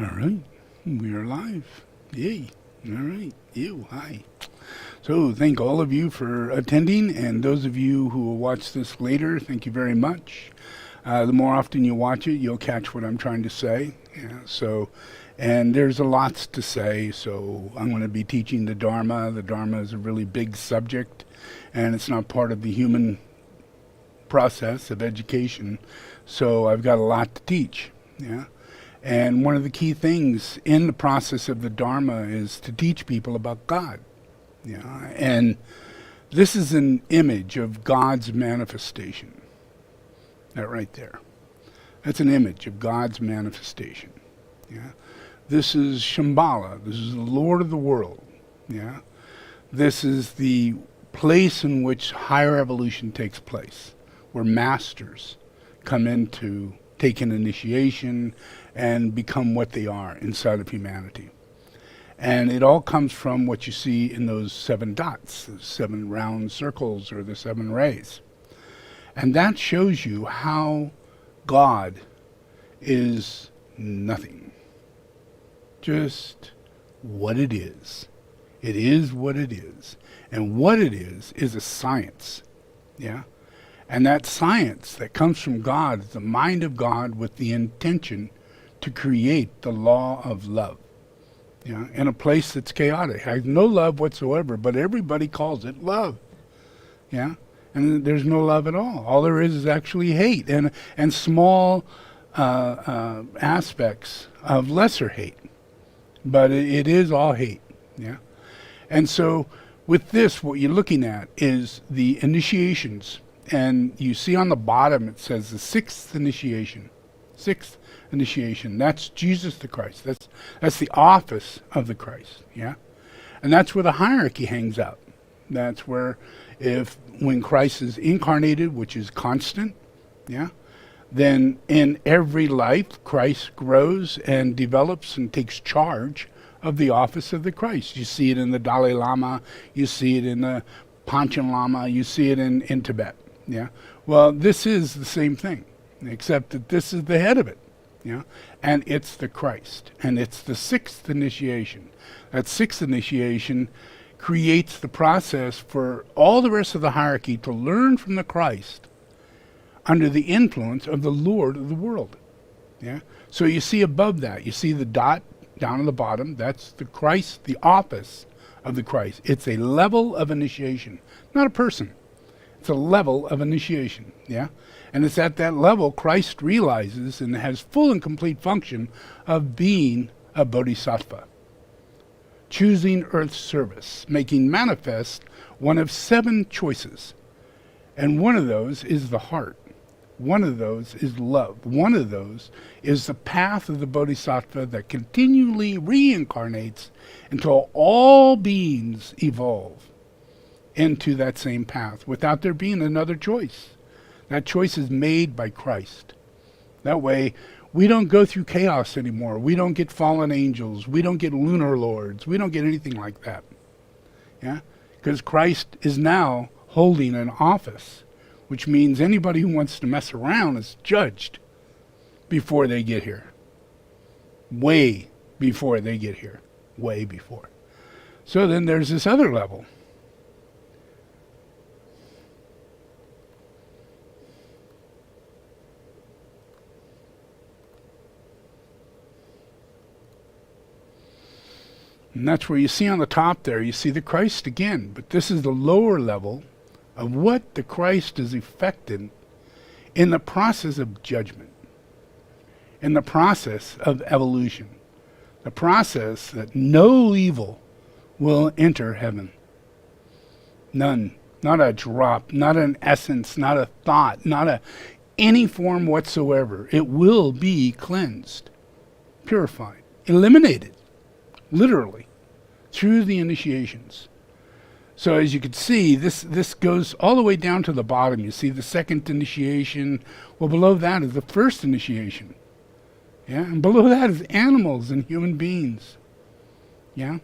All right, we are live. Yay. All right, you, hi. So thank all of you for attending, and those of you who will watch this later, thank you very much. The more often you watch it, you'll catch what I'm trying to say. Yeah, and there's a lot to say, so I'm going to be teaching the Dharma. The Dharma is a really big subject, and it's not part of the human process of education, so I've got a lot to teach. Yeah. And one of the key things in the process of the Dharma is to teach people about God. Yeah. And this is an image of God's manifestation. That right there. That's an image of God's manifestation. Yeah. This is Shambhala. This is the Lord of the world. Yeah. This is the place in which higher evolution takes place, where masters come in to take an initiation and become what they are inside of humanity. And it all comes from what you see in those 7 dots, the 7 round circles, or the 7 rays. And that shows you how God is nothing. Just what it is. It is what it is. And what it is a science. Yeah? And that science that comes from God is the mind of God with the intention to create the law of love. Yeah, in a place that's chaotic, has no love whatsoever, but everybody calls it love. Yeah, and there's no love at all. All there is actually hate and small aspects of lesser hate, but it is all hate. Yeah, and so with this, what you're looking at is the initiations, and you see on the bottom it says the 6th initiation. 6th initiation. That's Jesus the Christ. That's the office of the Christ. Yeah, and that's where the hierarchy hangs out. That's where, when Christ is incarnated, which is constant, yeah, then in every life Christ grows and develops and takes charge of the office of the Christ. You see it in the Dalai Lama. You see it in the Panchen Lama. You see it in Tibet. Yeah. Well, this is the same thing, except that this is the head of it. Yeah, and it's the Christ, and it's the 6th initiation. That 6th initiation creates the process for all the rest of the hierarchy to learn from the Christ under the influence of the Lord of the world. Yeah, so you see above that, you see the dot down at the bottom. That's the Christ, the office of the Christ. It's a level of initiation, not a person. It's a level of initiation. Yeah. And it's at that level Christ realizes and has full and complete function of being a bodhisattva, choosing earth's service, making manifest one of 7 choices. And one of those is the heart. One of those is love. One of those is the path of the bodhisattva that continually reincarnates until all beings evolve into that same path without there being another choice. That choice is made by Christ. That way, we don't go through chaos anymore. We don't get fallen angels. We don't get lunar lords. We don't get anything like that. Yeah? Because Christ is now holding an office, which means anybody who wants to mess around is judged before they get here. Way before they get here. Way before. So then there's this other level. And that's where you see on the top there, you see the Christ again. But this is the lower level of what the Christ is effected in the process of judgment, in the process of evolution, the process that no evil will enter heaven. None. Not a drop, not an essence, not a thought, not any form whatsoever. It will be cleansed, purified, eliminated. Literally, through the initiations. So as you can see, this goes all the way down to the bottom. You see the 2nd initiation. Well, below that is the 1st initiation. Yeah, and below that is animals and human beings. Yeah,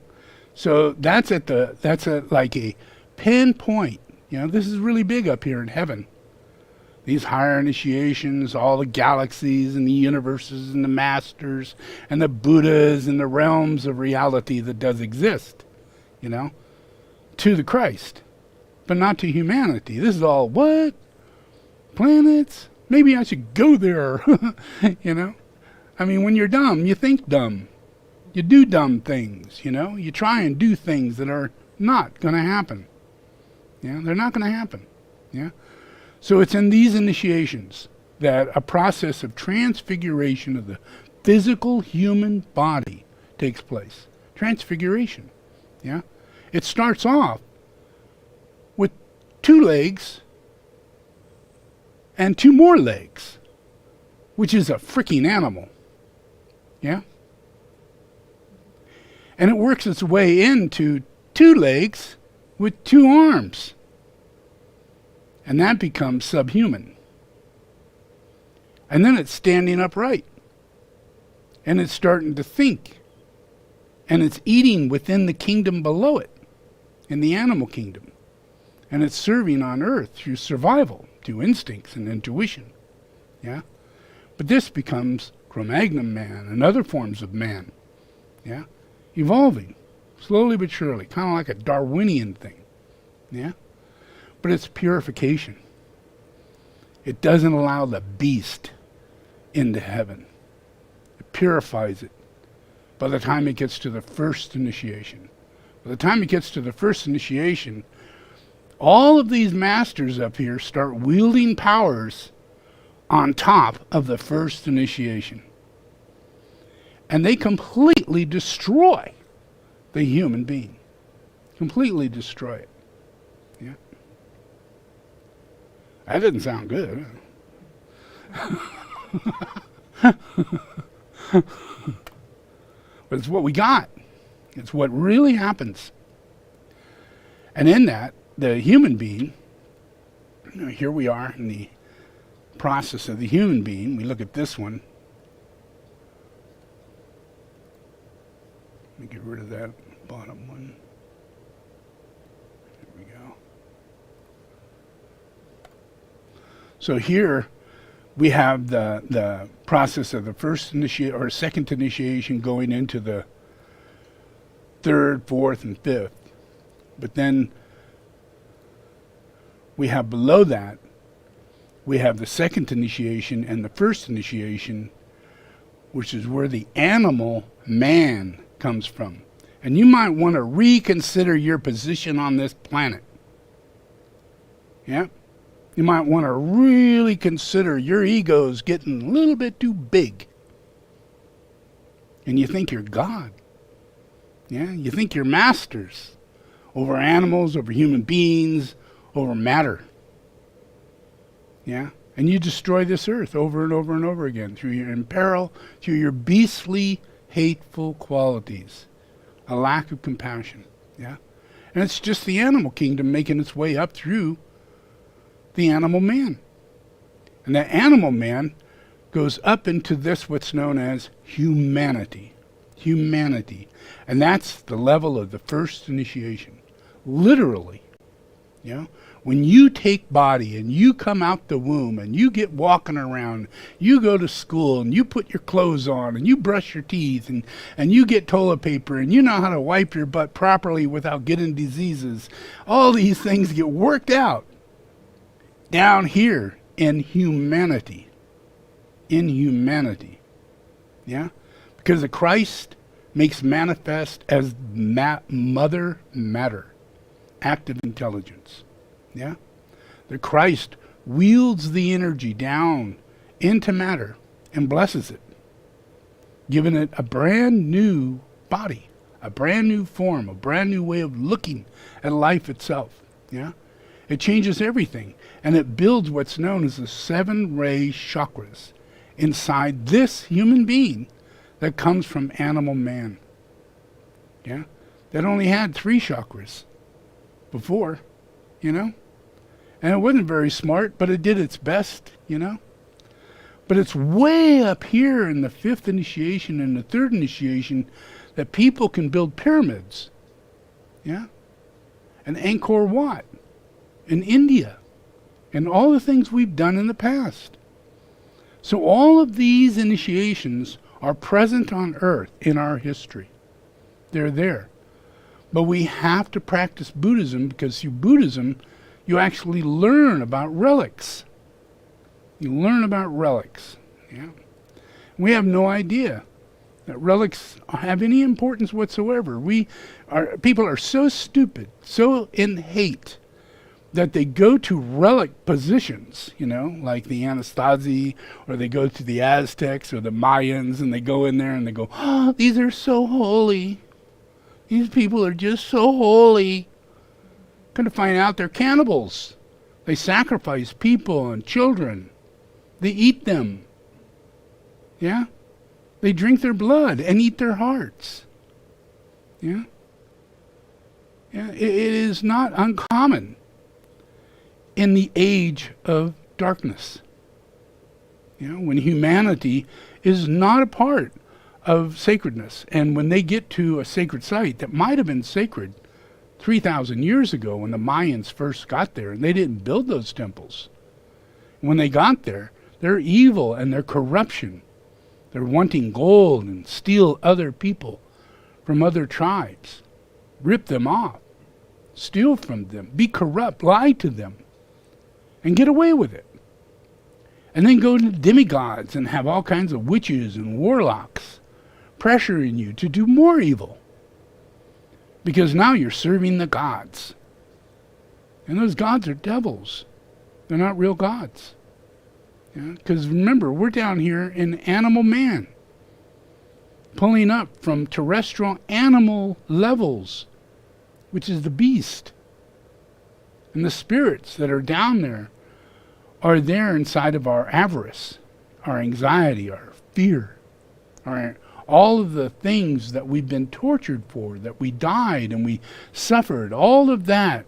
so that's at like a pinpoint. You know, this is really big up here in heaven. These higher initiations, all the galaxies and the universes and the masters and the Buddhas and the realms of reality that does exist, you know, to the Christ, but not to humanity. This is all, what? Planets? Maybe I should go there, you know? I mean, when you're dumb, you think dumb. You do dumb things, you know? You try and do things that are not going to happen. Yeah, they're not going to happen. Yeah? So it's in these initiations that a process of transfiguration of the physical human body takes place. Transfiguration. Yeah? It starts off with 2 legs and 2 more legs, which is a freaking animal. Yeah? And it works its way into 2 legs with 2 arms. And that becomes subhuman. And then it's standing upright. And it's starting to think. And it's eating within the kingdom below it, in the animal kingdom. And it's serving on earth through survival, through instincts and intuition. Yeah? But this becomes Cro-Magnon man and other forms of man. Yeah? Evolving, slowly but surely, kind of like a Darwinian thing. Yeah? But it's purification. It doesn't allow the beast into heaven. It purifies it by the time it gets to the first initiation. By the time it gets to the first initiation, all of these masters up here start wielding powers on top of the first initiation. And they completely destroy the human being. Completely destroy it. Yeah. That didn't sound good. But it's what we got. It's what really happens. And in that, the human being, here we are in the process of the human being. We look at this one. Let me get rid of that bottom one. There we go. So here we have the process of the first initiation or second initiation going into the 3rd, 4th, and 5th. But then we have below that, we have the second initiation and the first initiation, which is where the animal man comes from. And you might want to reconsider your position on this planet. Yeah? You might want to really consider your ego's getting a little bit too big. And you think you're God. Yeah? You think you're masters over animals, over human beings, over matter. Yeah? And you destroy this earth over and over and over again through your imperil, through your beastly, hateful qualities. A lack of compassion. Yeah? And it's just the animal kingdom making its way up through the animal man. And that animal man goes up into this, what's known as humanity. Humanity. And that's the level of the first initiation. Literally. You know, when you take body and you come out the womb and you get walking around, you go to school and you put your clothes on and you brush your teeth and you get toilet paper and you know how to wipe your butt properly without getting diseases. All these things get worked out down here in humanity. In humanity. Yeah? Because the Christ makes manifest as mother matter. Active intelligence. Yeah? The Christ wields the energy down into matter and blesses it, giving it a brand new body, a brand new form, a brand new way of looking at life itself. Yeah? It changes everything, and it builds what's known as the 7 ray chakras inside this human being that comes from animal man. Yeah? That only had 3 chakras before, you know? And it wasn't very smart, but it did its best, you know? But it's way up here in the 5th initiation and the 3rd initiation that people can build pyramids. Yeah? And Angkor Wat in India and all the things we've done in the past. So all of these initiations are present on Earth in our history. They're there. But we have to practice Buddhism, because through Buddhism, you actually learn about relics. You learn about relics. Yeah. We have no idea that relics have any importance whatsoever. People are so stupid, so in hate, that they go to relic positions, like the Anasazi, or they go to the Aztecs or the Mayans, and they go in there and they go, oh, these are so holy. These people are just so holy. Come to find out they're cannibals. They sacrifice people and children. They eat them. Yeah? They drink their blood and eat their hearts. Yeah? Yeah, it is not uncommon in the age of darkness. When humanity is not a part of sacredness, and when they get to a sacred site that might have been sacred 3,000 years ago when the Mayans first got there, and they didn't build those temples. When they got there, their evil and their corruption, they're wanting gold and steal other people from other tribes, rip them off, steal from them, be corrupt, lie to them, and get away with it. And then go to demigods and have all kinds of witches and warlocks pressuring you to do more evil. Because now you're serving the gods. And those gods are devils. They're not real gods. Because remember, we're down here in animal man, pulling up from terrestrial animal levels, which is the beast. And the spirits that are down there are there inside of our avarice, our anxiety, our fear, all of the things that we've been tortured for, that we died and we suffered. All of that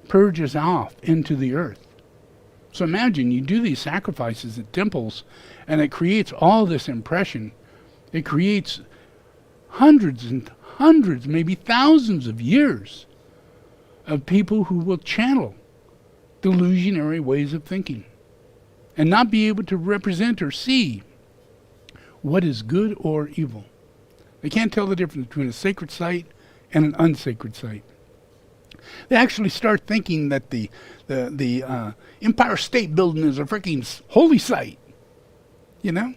purges off into the earth. So imagine you do these sacrifices at temples, and it creates all this impression. It creates hundreds and hundreds, maybe thousands of years of people who will channel delusionary ways of thinking and not be able to represent or see what is good or evil. They can't tell the difference between a sacred site and an unsacred site. They actually start thinking that the Empire State Building is a freaking holy site. You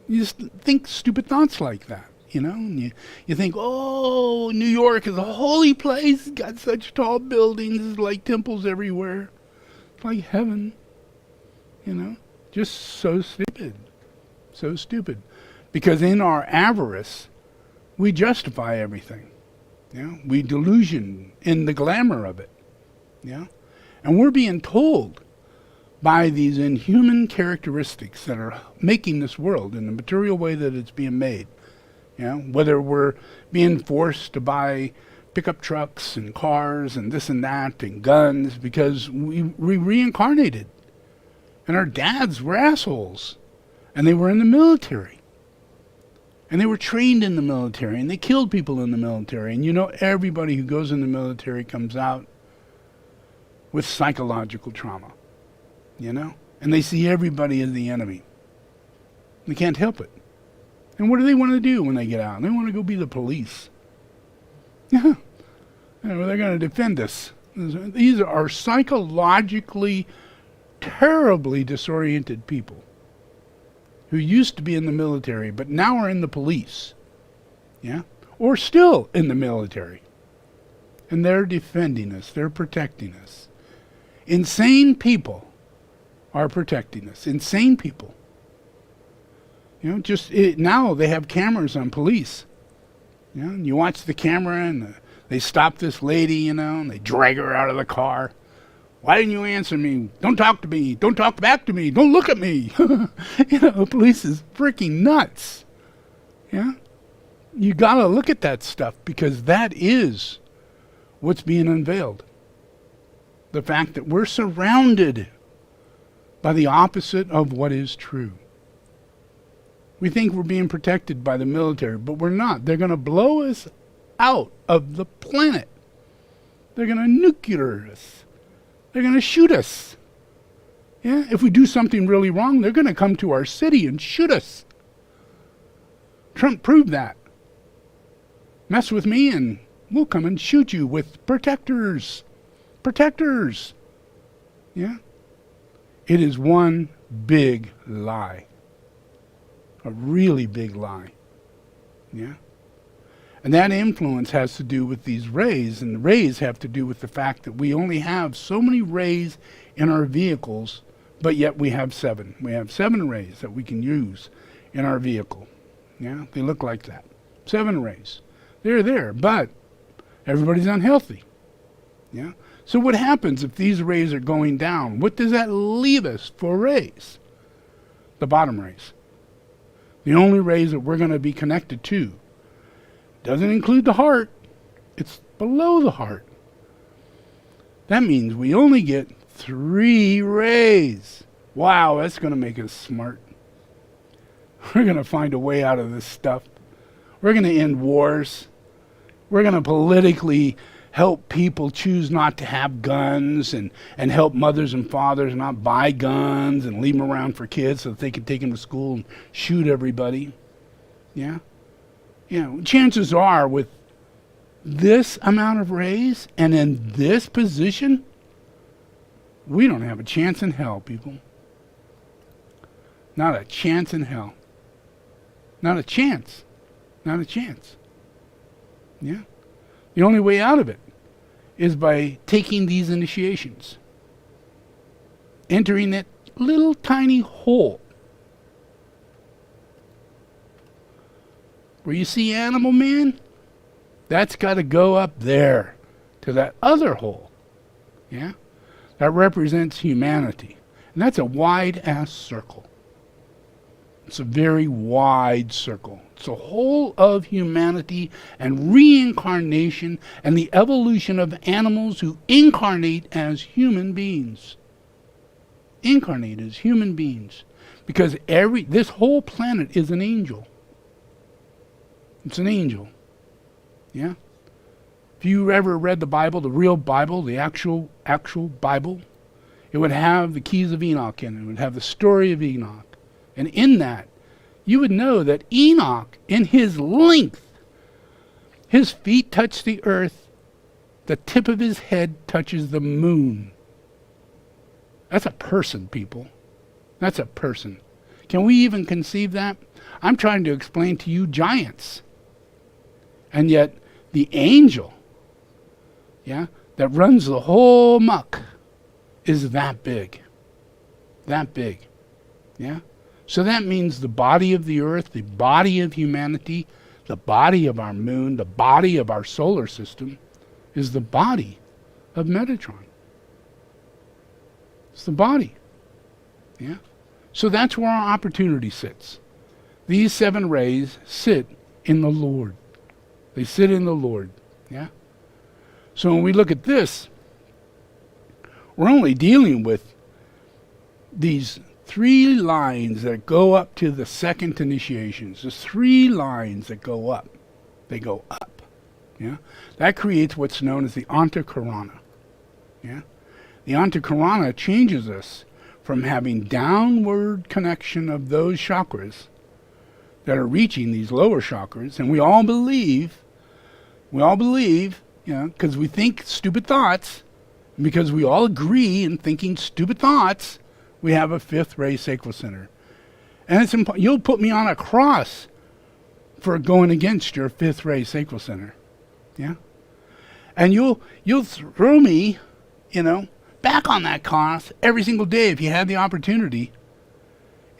just think stupid thoughts like that. And you think, oh, New York is a holy place. It's got such tall buildings, like temples everywhere. It's like heaven. Just so stupid. So stupid. Because in our avarice, we justify everything. We delusion in the glamour of it. And we're being told by these inhuman characteristics that are making this world in the material way that it's being made. Whether we're being forced to buy pickup trucks and cars and this and that and guns because we reincarnated. And our dads were assholes. And they were in the military. And they were trained in the military. And they killed people in the military. And everybody who goes in the military comes out with psychological trauma. And they see everybody as the enemy. They can't help it. And what do they want to do when they get out? They want to go be the police. Yeah. They're going to defend us. These are psychologically terribly disoriented people who used to be in the military but now are in the police. Or still in the military. And they're defending us. They're protecting us. Insane people are protecting us. Insane people. Now they have cameras on police. And you watch the camera and they stop this lady, and they drag her out of the car. Why didn't you answer me? Don't talk to me. Don't talk back to me. Don't look at me. The police is freaking nuts. You gotta look at that stuff because that is what's being unveiled. The fact that we're surrounded by the opposite of what is true. We think we're being protected by the military, but we're not. They're going to blow us out of the planet. They're going to nuclear us. They're going to shoot us. Yeah, if we do something really wrong, they're going to come to our city and shoot us. Trump proved that. Mess with me and we'll come and shoot you with protectors. Protectors. Yeah? It is one big lie. A really big lie. Yeah? And that influence has to do with these rays, and the rays have to do with the fact that we only have so many rays in our vehicles, but yet we have 7. We have 7 rays that we can use in our vehicle. Yeah? They look like that. 7 rays. They're there, but everybody's unhealthy. Yeah? So what happens if these rays are going down? What does that leave us for rays? The bottom rays. The only rays that we're going to be connected to. Doesn't include the heart. It's below the heart. That means we only get 3 rays. Wow, that's going to make us smart. We're going to find a way out of this stuff. We're going to end wars. We're going to politically help people choose not to have guns and help mothers and fathers not buy guns and leave them around for kids so that they can take them to school and shoot everybody. Yeah? You know, chances are with this amount of rays and in this position, we don't have a chance in hell, people. Not a chance in hell. Not a chance. Not a chance. Yeah? The only way out of it is by taking these initiations. Entering that little tiny hole. Where you see Animal Man, that's got to go up there to that other hole. Yeah? That represents humanity. And that's a wide-ass circle. It's a very wide circle. It's a whole of humanity and reincarnation and the evolution of animals who incarnate as human beings. Incarnate as human beings. Because this whole planet is an angel. It's an angel. Yeah? If you ever read the Bible, the real Bible, the actual Bible, it would have the keys of Enoch in it. It would have the story of Enoch. And in that, you would know that Enoch, in his length, his feet touch the earth, the tip of his head touches the moon. That's a person, people. That's a person. Can we even conceive that? I'm trying to explain to you giants. And yet, the angel, yeah, that runs the whole muck is that big. That big. Yeah? So that means the body of the earth, the body of humanity, the body of our moon, the body of our solar system is the body of Metatron. It's the body. Yeah? So that's where our opportunity sits. These 7 rays sit in the Lord. They sit in the Lord. Yeah? So when we look at this, we're only dealing with these 3 lines that go up to the second initiations. There's 3 lines that go up. They go up. Yeah? That creates what's known as the Antakarana. Yeah? The Antakarana changes us from having downward connection of those chakras that are reaching these lower chakras, and we all believe, you know, because we think stupid thoughts, and because we all agree in thinking stupid thoughts, we have a 5th ray sacral center. And it's you'll put me on a cross for going against your 5th ray sacral center. Yeah? And you'll throw me, you know, back on that cross every single day if you had the opportunity,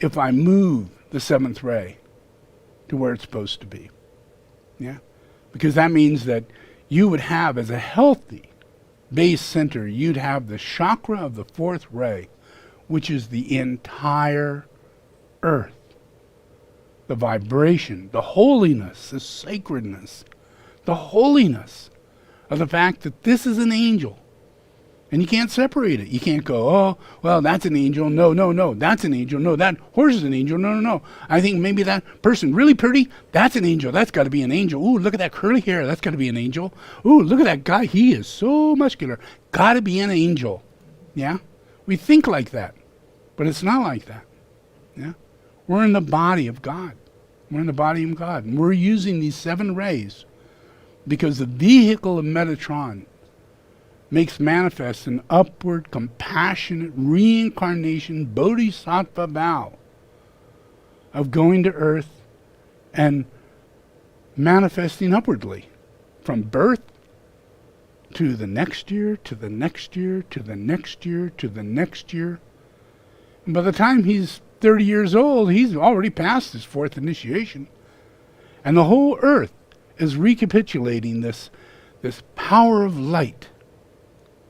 if I move the 7th ray to where it's supposed to be. Yeah? Because that means that you would have, as a healthy base center, you'd have the chakra of the 4th ray, which is the entire earth. The vibration, the holiness, the sacredness, the holiness of the fact that this is an angel. And you can't separate it. You can't go, oh, well, that's an angel. No, that's an angel. No, that horse is an angel. No. I think maybe that person really pretty, that's an angel. That's got to be an angel. Ooh, look at that curly hair. That's got to be an angel. Ooh, look at that guy. He is so muscular. Got to be an angel. Yeah? We think like that. But it's not like that. Yeah? We're in the body of God. We're in the body of God. And we're using these 7 rays because the vehicle of Metatron makes manifest an upward, compassionate reincarnation bodhisattva vow of going to earth and manifesting upwardly from birth to the next year, to the next year, to the next year, to the next year. And by the time he's 30 years old, he's already passed his 4th initiation. And the whole earth is recapitulating this power of light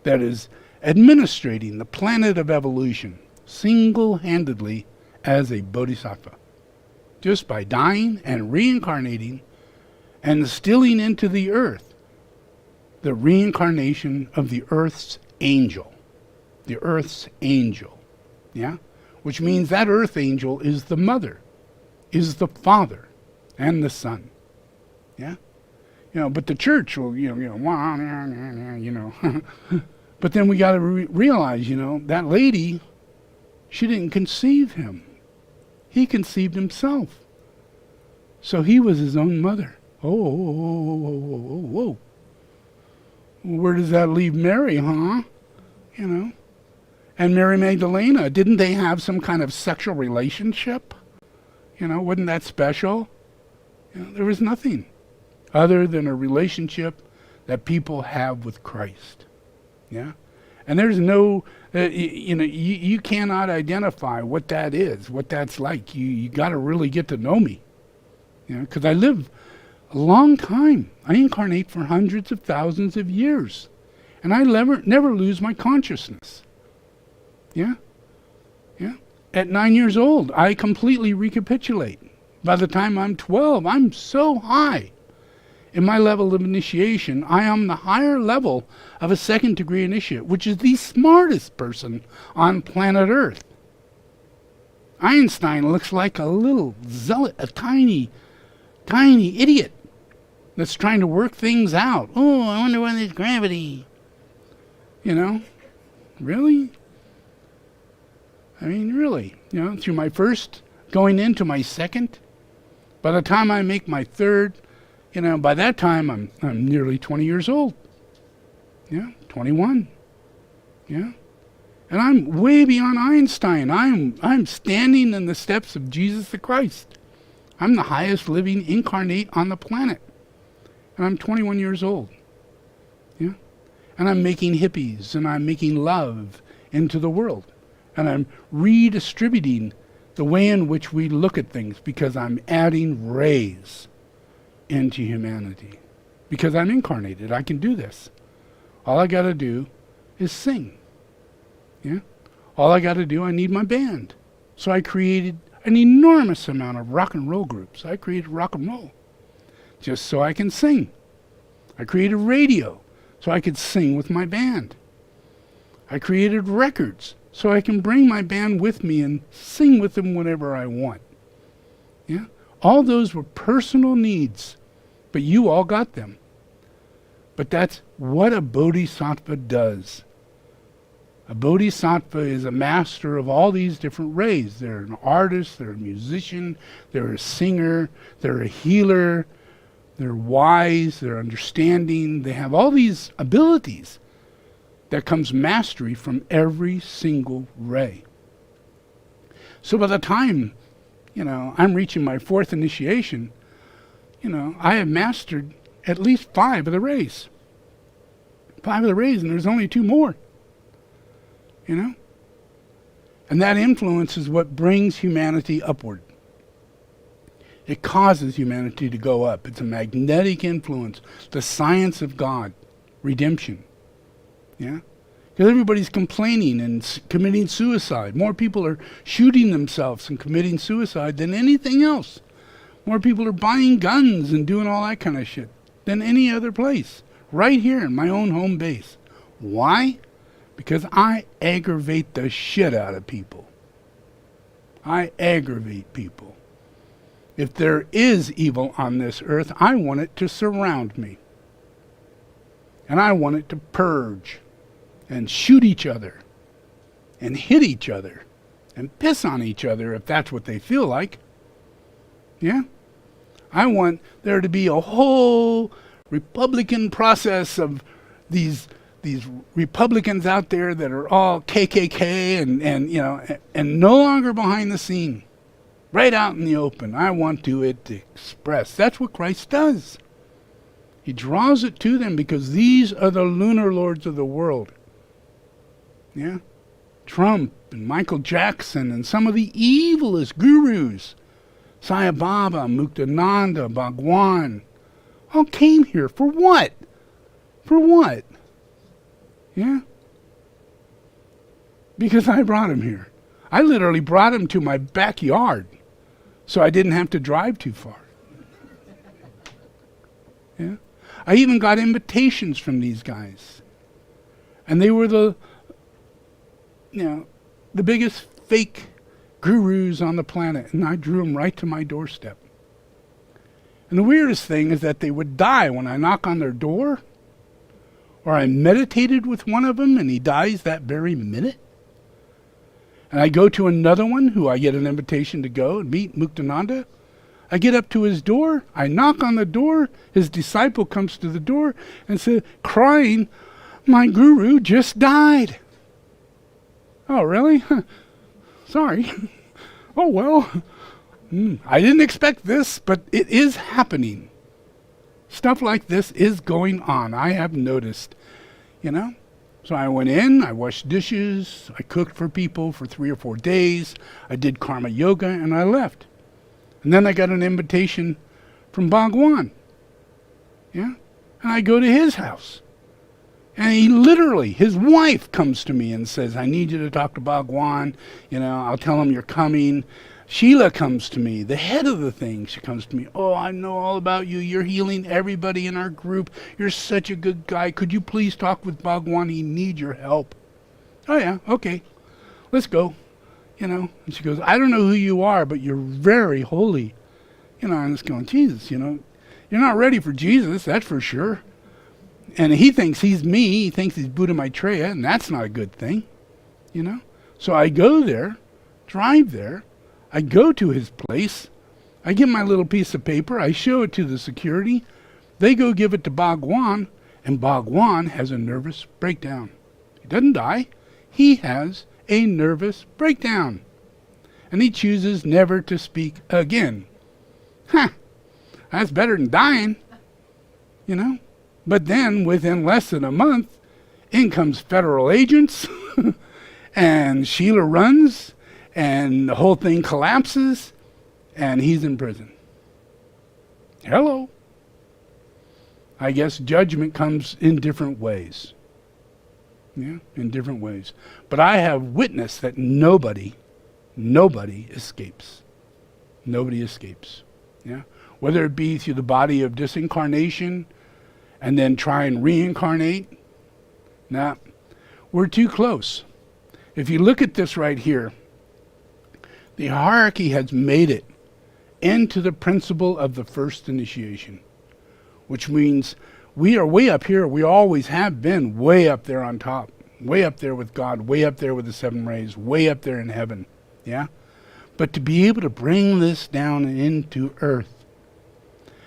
that is administrating the planet of evolution single-handedly as a bodhisattva. Just by dying and reincarnating and instilling into the earth the reincarnation of the earth's angel. The earth's angel. Yeah? Which means that earth angel is the mother, is the father, and the son. Yeah? But the church will, But then we got to realize, that lady, she didn't conceive him. He conceived himself. So he was his own mother. Whoa. Where does that leave Mary, huh? And Mary Magdalena, didn't they have some kind of sexual relationship? Wasn't that special? There was nothing other than a relationship that people have with Christ. Yeah? And there's no, you cannot identify what that is, what that's like. You got to really get to know me. Because I live a long time. I incarnate for hundreds of thousands of years. And I never lose my consciousness. Yeah? Yeah? At 9 years old, I completely recapitulate. By the time I'm 12, I'm so high in my level of initiation, I am the higher level of a 2nd degree initiate, which is the smartest person on planet Earth. Einstein looks like a little zealot, a tiny idiot that's trying to work things out. Oh, I wonder why there's gravity. Really? I mean, really. Through my first, going into my 2nd, by the time I make my 3rd, by that time I'm nearly 20 years old. Yeah, 21. Yeah. And I'm way beyond Einstein. I'm standing in the steps of Jesus the Christ. I'm the highest living incarnate on the planet. And I'm 21 years old. Yeah. And I'm making hippies and I'm making love into the world. And I'm redistributing the way in which we look at things because I'm adding rays into humanity. Because I'm incarnated. I can do this. All I got to do is sing. Yeah? All I got to do, I need my band. So I created an enormous amount of rock and roll groups. I created rock and roll just so I can sing. I created radio so I could sing with my band. I created records so I can bring my band with me and sing with them whenever I want. Yeah? All those were personal needs, but you all got them. But that's what a bodhisattva does. A bodhisattva is a master of all these different rays. They're an artist, they're a musician, they're a singer, they're a healer, they're wise, they're understanding. They have all these abilities that comes mastery from every single ray. So by the time, I'm reaching my 4th initiation, I have mastered at least 5 of the rays. 5 of the rays, and there's only 2 more. And that influence is what brings humanity upward. It causes humanity to go up. It's a magnetic influence. The science of God. Redemption. Yeah? Because everybody's complaining and committing suicide. More people are shooting themselves and committing suicide than anything else. More people are buying guns and doing all that kind of shit than any other place. Right here in my own home base. Why? Because I aggravate the shit out of people. I aggravate people. If there is evil on this earth, I want it to surround me. And I want it to purge and shoot each other and hit each other and piss on each other if that's what they feel like. Yeah? I want there to be a whole Republican process of these Republicans out there that are all KKK and no longer behind the scene, right out in the open. I want it to express. That's what Christ does. He draws it to them because these are the lunar lords of the world. Yeah? Trump and Michael Jackson and some of the evilest gurus, Sai Baba, Muktananda, Bhagwan, all came here for what? For what? Yeah? Because I brought him here. I literally brought him to my backyard so I didn't have to drive too far. Yeah? I even got invitations from these guys. And they were the biggest fake gurus on the planet, and I drew them right to my doorstep. And the weirdest thing is that they would die when I knock on their door, or I meditated with one of them and he dies that very minute. And I go to another one who I get an invitation to go and meet, Muktananda. I get up to his door, I knock on the door, his disciple comes to the door and says, crying, "My guru just died." Oh, really? Sorry. Oh, well. I didn't expect this, but it is happening. Stuff like this is going on. I have noticed, So I went in, I washed dishes, I cooked for people for 3 or 4 days, I did karma yoga, and I left. And then I got an invitation from Bhagwan. Yeah? And I go to his house. And he literally, his wife comes to me and says, "I need you to talk to Bhagwan. I'll tell him you're coming." Sheila comes to me, the head of the thing. She comes to me, "Oh, I know all about you. You're healing everybody in our group. You're such a good guy. Could you please talk with Bhagwan? He needs your help." "Oh, yeah, okay. Let's go." And she goes, "I don't know who you are, but you're very holy." I'm just going, Jesus, you're not ready for Jesus, that's for sure. And he thinks he's me. He thinks he's Buddha Maitreya, and that's not a good thing, So I go there, drive there. I go to his place. I get my little piece of paper. I show it to the security. They go give it to Bhagwan, and Bhagwan has a nervous breakdown. He doesn't die. He has a nervous breakdown. And he chooses never to speak again. That's better than dying, But then, within less than a month, in comes federal agents, and Sheila runs, and the whole thing collapses, and he's in prison. Hello. I guess judgment comes in different ways. Yeah, in different ways. But I have witnessed that nobody escapes. Nobody escapes. Yeah? Whether it be through the body of disincarnation, and then try and reincarnate. Nah, we're too close. If you look at this right here, the hierarchy has made it into the principle of the first initiation, which means we are way up here. We always have been way up there on top, way up there with God, way up there with the seven rays, way up there in heaven. Yeah? But to be able to bring this down into earth,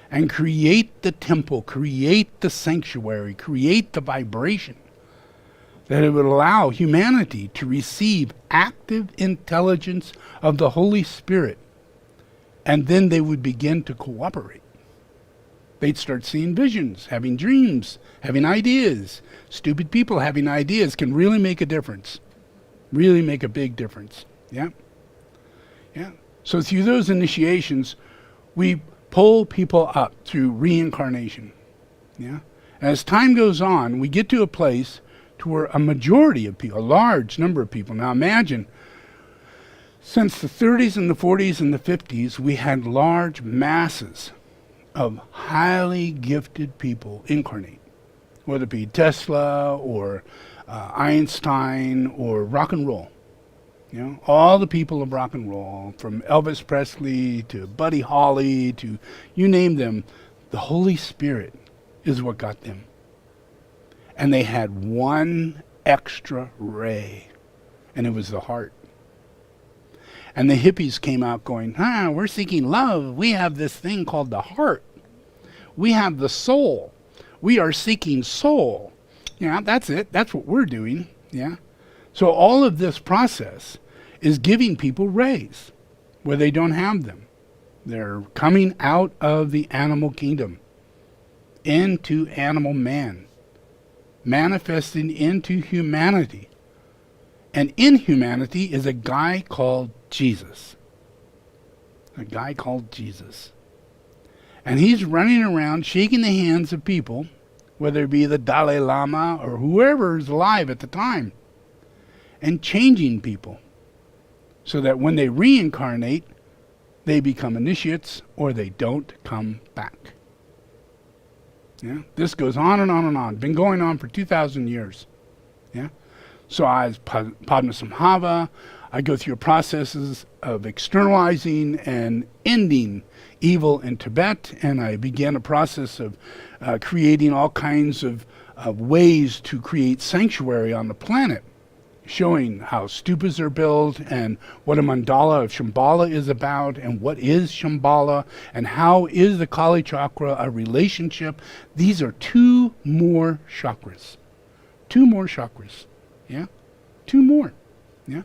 and create the temple, create the sanctuary, create the vibration, that it would allow humanity to receive active intelligence of the Holy Spirit, and then they would begin to cooperate. They'd start seeing visions, having dreams, having ideas. Stupid people having ideas can really make a difference. Really make a big difference. Yeah? Yeah. So through those initiations, we pull people up through reincarnation. Yeah? And as time goes on, we get to a place to where a majority of people, a large number of people, now imagine, since the 30s and the 40s and the 50s, we had large masses of highly gifted people incarnate, whether it be Tesla or Einstein or rock and roll. All the people of rock and roll, from Elvis Presley to Buddy Holly to you name them, the Holy Spirit is what got them. And they had one extra ray, and it was the heart. And the hippies came out going, we're seeking love. We have this thing called the heart. We have the soul. We are seeking soul. Yeah, that's it. That's what we're doing. Yeah. So all of this process is giving people rays where they don't have them. They're coming out of the animal kingdom into animal man, manifesting into humanity. And in humanity is a guy called Jesus. A guy called Jesus. And he's running around shaking the hands of people, whether it be the Dalai Lama or whoever is alive at the time, and changing people so that when they reincarnate, they become initiates or they don't come back. Yeah, this goes on and on and on. Been going on for 2,000 years. Yeah. So as Padmasambhava, I go through processes of externalizing and ending evil in Tibet, and I began a process of creating all kinds of ways to create sanctuary on the planet, showing how stupas are built and what a mandala of Shambhala is about and what is Shambhala and how is the Kali chakra a relationship. These are two more chakras. Two more chakras. Yeah? Two more. Yeah?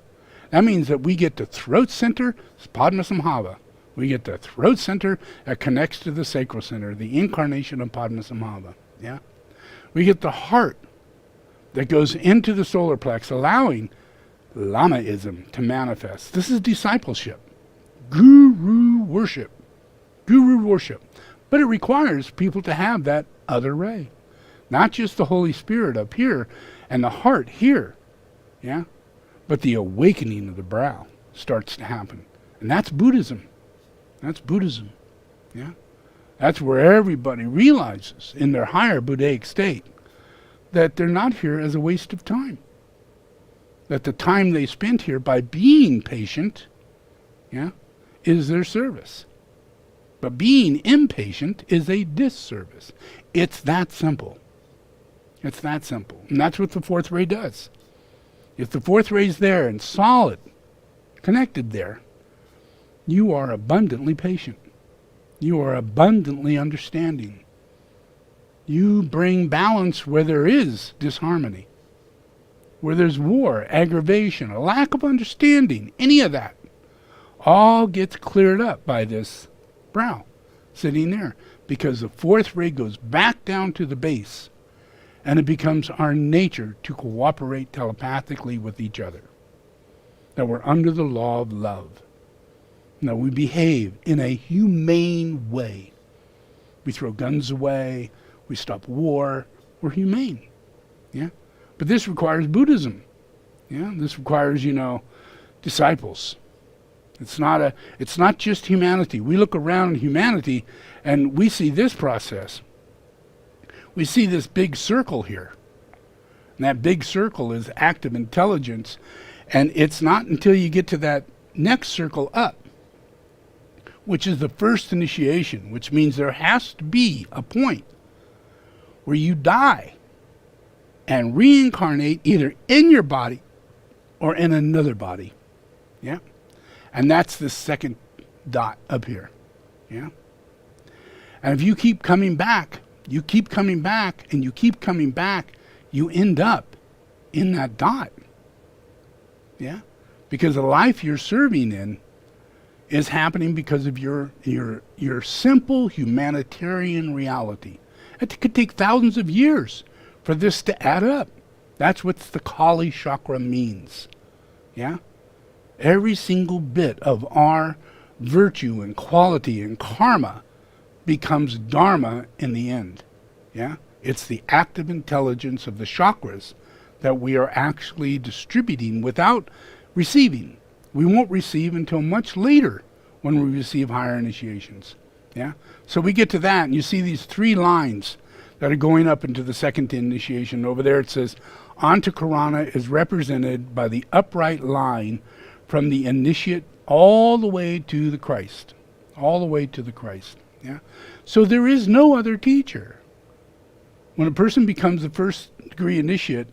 That means that we get the throat center, Padmasambhava. We get the throat center that connects to the sacral center, the incarnation of Padmasambhava. Yeah? We get the heart that goes into the solar plex, allowing Lamaism to manifest. This is discipleship. Guru worship. Guru worship. But it requires people to have that other ray. Not just the Holy Spirit up here and the heart here. Yeah? But the awakening of the brow starts to happen. And that's Buddhism. That's Buddhism. Yeah? That's where everybody realizes in their higher Buddhaic state that they're not here as a waste of time. That the time they spent here by being patient, yeah, is their service. But being impatient is a disservice. It's that simple. It's that simple. And that's what the fourth ray does. If the fourth ray is there and solid, connected there, you are abundantly patient. You are abundantly understanding. You bring balance where there is disharmony, where there's war, aggravation, a lack of understanding, any of that. All gets cleared up by this brow sitting there, because the fourth ray goes back down to the base, and it becomes our nature to cooperate telepathically with each other. That we're under the law of love. That we behave in a humane way. We throw guns away. We stop war. We're humane. Yeah? But this requires Buddhism. Yeah? This requires, disciples. It's not just humanity. We look around humanity and we see this process. We see this big circle here. And that big circle is active intelligence. And it's not until you get to that next circle up, which is the first initiation, which means there has to be a point where you die and reincarnate either in your body or in another body. Yeah? And that's the second dot up here. Yeah? And if you keep coming back, you keep coming back, and you keep coming back, you end up in that dot. Yeah? Because the life you're serving in is happening because of your simple humanitarian reality. It could take thousands of years for this to add up. That's what the Kali chakra means. Yeah? Every single bit of our virtue and quality and karma becomes dharma in the end. Yeah? It's the active intelligence of the chakras that we are actually distributing without receiving. We won't receive until much later when we receive higher initiations. Yeah? So we get to that, and you see these three lines that are going up into the second initiation. Over there it says, Antakarana is represented by the upright line from the initiate all the way to the Christ. All the way to the Christ. Yeah? So there is no other teacher. When a person becomes a first degree initiate,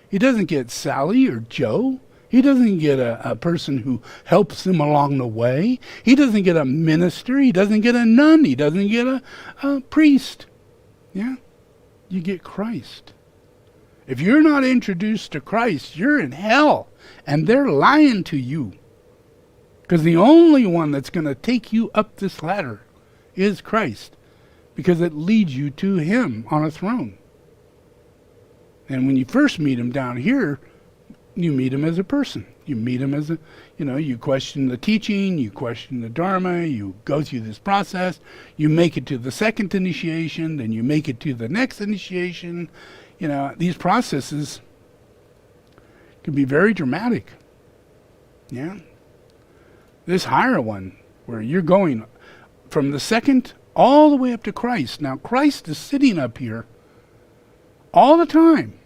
he doesn't get Sally or Joe. He doesn't get a person who helps him along the way. He doesn't get a minister. He doesn't get a nun. He doesn't get a priest. Yeah? You get Christ. If you're not introduced to Christ, you're in hell. And they're lying to you. Because the only one that's going to take you up this ladder is Christ. Because it leads you to him on a throne. And when you first meet him down here, you meet him as a person. You meet him as you question the teaching, you question the dharma, you go through this process, you make it to the second initiation, then you make it to the next initiation. These processes can be very dramatic. Yeah. This higher one, where you're going from the second all the way up to Christ. Now, Christ is sitting up here all the time.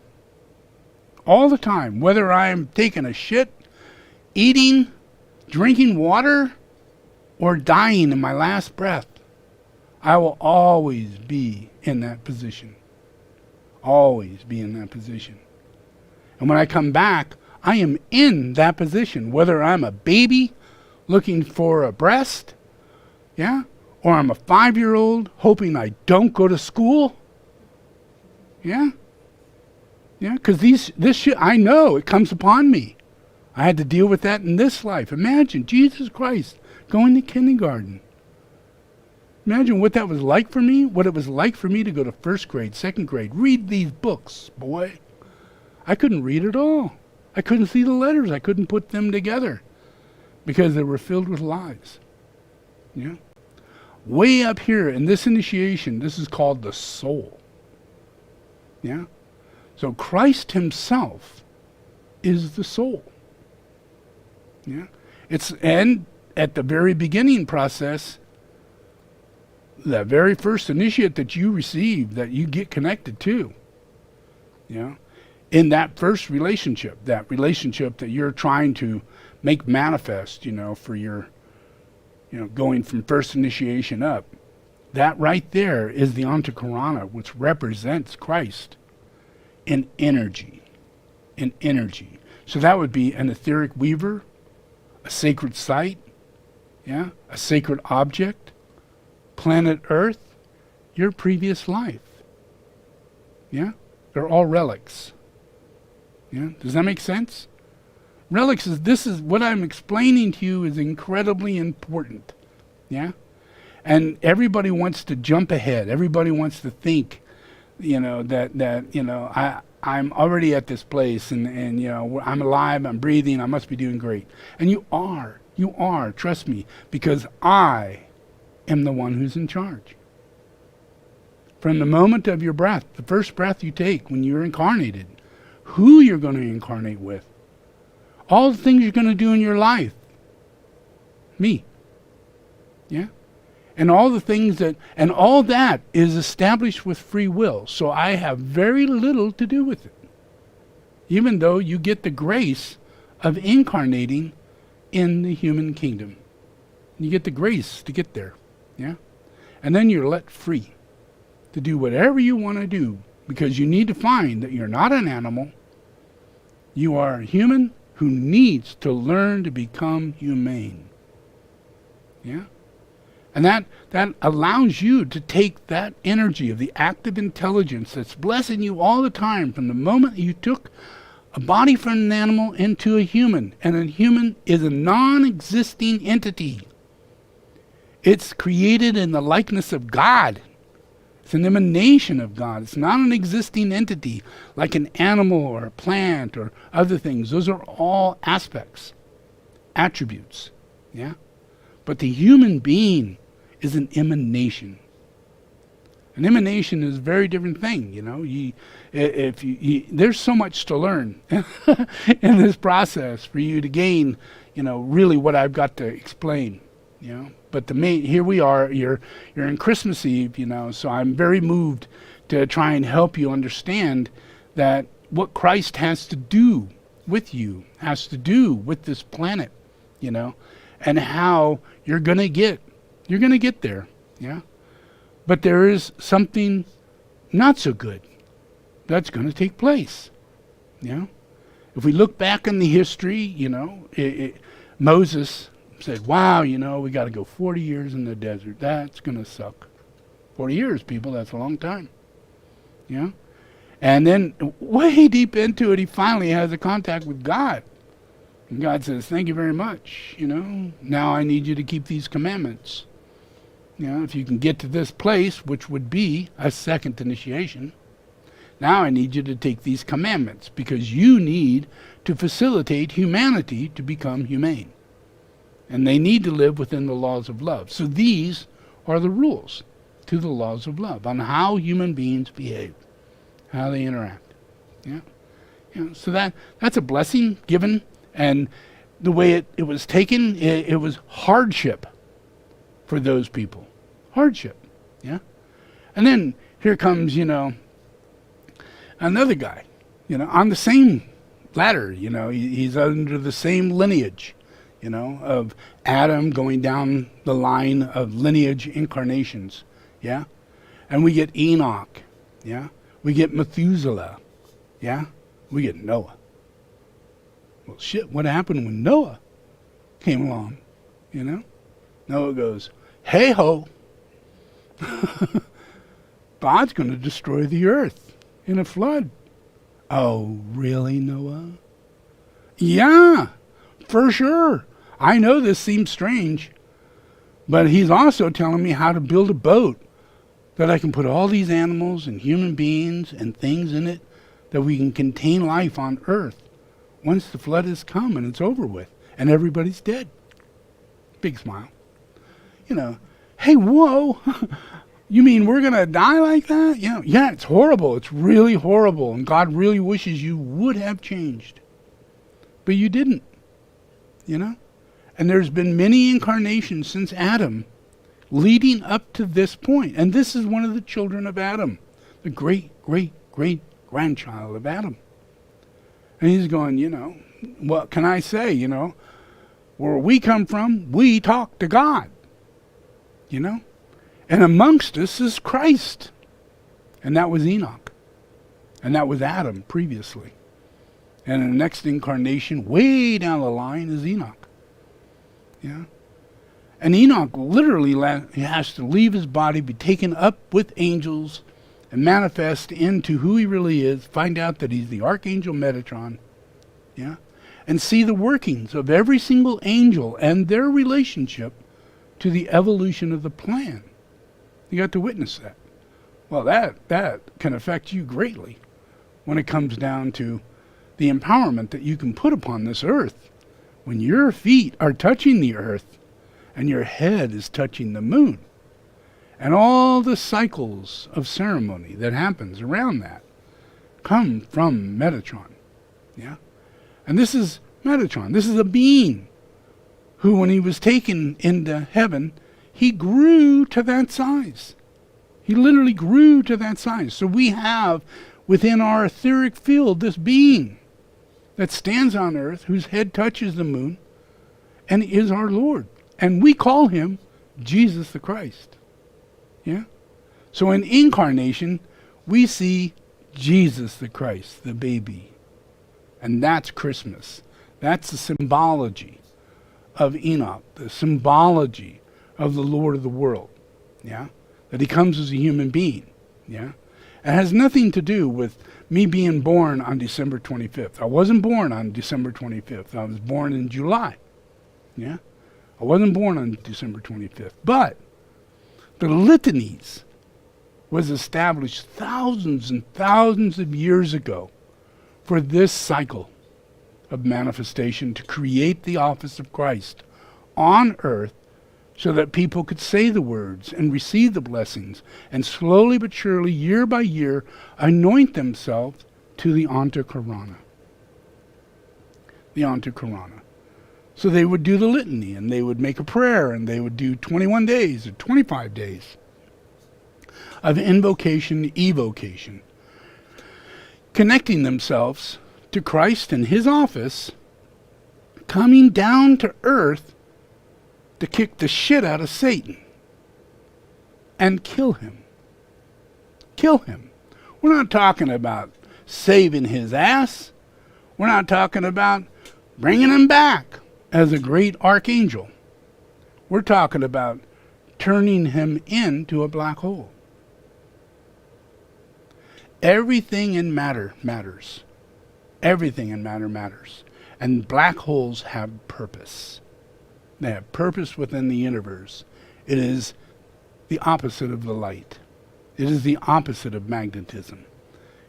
All the time. Whether I'm taking a shit, eating, drinking water, or dying in my last breath, I will always be in that position. Always be in that position. And when I come back, I am in that position. Whether I'm a baby looking for a breast, yeah, or I'm a 5-year-old hoping I don't go to school, yeah. Yeah, because this shit, I know it comes upon me. I had to deal with that in this life. Imagine Jesus Christ going to kindergarten. Imagine what that was like for me, what it was like for me to go to first grade, second grade, read these books, boy. I couldn't read at all. I couldn't see the letters. I couldn't put them together because they were filled with lies. Yeah. Way up here in this initiation, this is called the soul. Yeah. So Christ himself is the soul. Yeah. And at the very beginning process, the very first initiate that you receive, that you get connected to, in that first relationship, that you're trying to make manifest, for your, going from first initiation up, that right there is the Antakarana, which represents Christ. In energy. So that would be an etheric weaver, a sacred site, yeah, a sacred object, planet Earth, your previous life. Yeah? They're all relics. Yeah? Does that make sense? Relics this is what I'm explaining to you is incredibly important. Yeah? And everybody wants to jump ahead. Everybody wants to think I'm already at this place and I'm alive, I'm breathing, I must be doing great. And you are, trust me, because I am the one who's in charge. From the moment of your breath, the first breath you take when you're incarnated, who you're going to incarnate with, all the things you're going to do in your life, me. Yeah? And all the things and all that is established with free will. So I have very little to do with it. Even though you get the grace of incarnating in the human kingdom. You get the grace to get there. Yeah? And then you're let free to do whatever you want to do. Because you need to find that you're not an animal. You are a human who needs to learn to become humane. Yeah? And that allows you to take that energy of the active intelligence that's blessing you all the time from the moment you took a body from an animal into a human. And a human is a non-existing entity. It's created in the likeness of God. It's an emanation of God. It's not an existing entity like an animal or a plant or other things. Those are all aspects, attributes. Yeah? But the human being is an emanation. An emanation is a very different thing, there's so much to learn in this process for you to gain, really what I've got to explain, But here we are, you're in Christmas Eve, so I'm very moved to try and help you understand that what Christ has to do with you, has to do with this planet, and how you're going to get there, yeah? But there is something not so good that's going to take place, yeah? If we look back in the history, Moses said, wow, we got to go 40 years in the desert. That's going to suck. 40 years, people, that's a long time. And then way deep into it, he finally has a contact with God. And God says, thank you very much. Now I need you to keep these commandments. If you can get to this place, which would be a second initiation, now I need you to take these commandments because you need to facilitate humanity to become humane. And they need to live within the laws of love. So these are the rules to the laws of love on how human beings behave, how they interact. So that's a blessing given, and the way it was taken, it was hardship for those people. Hardship. And then here comes, another guy, on the same ladder, he's under the same lineage, of Adam going down the line of lineage incarnations. And we get Enoch. We get Methuselah. We get Noah. Well, shit, what happened when Noah came along? Noah goes, hey ho, God's going to destroy the earth in a flood. Oh, really, Noah? Yeah, for sure. I know this seems strange, but he's also telling me how to build a boat that I can put all these animals and human beings and things in it that we can contain life on earth once the flood has come and it's over with and everybody's dead. Big smile. Hey, whoa, you mean we're going to die like that? Yeah, it's horrible. It's really horrible. And God really wishes you would have changed. But you didn't, And there's been many incarnations since Adam leading up to this point. And this is one of the children of Adam, the great, great, great grandchild of Adam. And he's going, what can I say, where we come from, we talk to God, And amongst us is Christ. And that was Enoch. And that was Adam previously. And in the next incarnation, way down the line, is Enoch. And Enoch literally he has to leave his body, be taken up with angels, and manifest into who he really is, find out that he's the Archangel Metatron, and see the workings of every single angel and their relationship to the evolution of the plan. You got to witness that. Well, that can affect you greatly when it comes down to the empowerment that you can put upon this earth. When your feet are touching the earth and your head is touching the moon, and all the cycles of ceremony that happens around that come from Metatron. And this is Metatron. This is a being who, when he was taken into heaven, he grew to that size. He literally grew to that size. So we have within our etheric field this being that stands on earth, whose head touches the moon, and is our Lord. And we call him Jesus the Christ. So in incarnation, we see Jesus the Christ, the baby. And that's Christmas. That's the symbology of Enoch, the symbology of the Lord of the world. That he comes as a human being. It has nothing to do with me being born on December 25th. I wasn't born on December 25th. I was born in July. I wasn't born on December 25th. But the litanies was established thousands and thousands of years ago for this cycle of manifestation to create the office of Christ on earth so that people could say the words and receive the blessings and slowly but surely, year by year, anoint themselves to the Antakarana. The Antakarana. So they would do the litany and they would make a prayer and they would do 21 days or 25 days of invocation, evocation, connecting themselves to Christ and his office, coming down to earth to kick the shit out of Satan and kill him. Kill him. We're not talking about saving his ass. We're not talking about bringing him back as a great archangel. We're talking about turning him into a black hole. Everything in matter matters. Everything in matter matters. And black holes have purpose. They have purpose within the universe. It is the opposite of the light. It is the opposite of magnetism.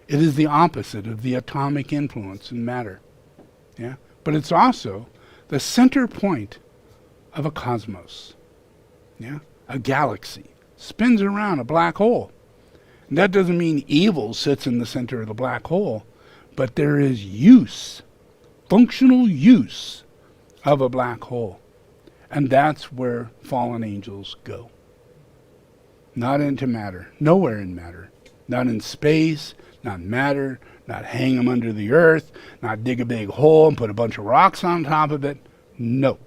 It is the opposite of the atomic influence in matter. Yeah? But it's also the center point of a cosmos. Yeah? A galaxy spins around a black hole. And that doesn't mean evil sits in the center of the black hole, but there is use, functional use of a black hole. And that's where fallen angels go. Not into matter, nowhere in matter. Not in space, not matter, not hang them under the earth, not dig a big hole and put a bunch of rocks on top of it. No.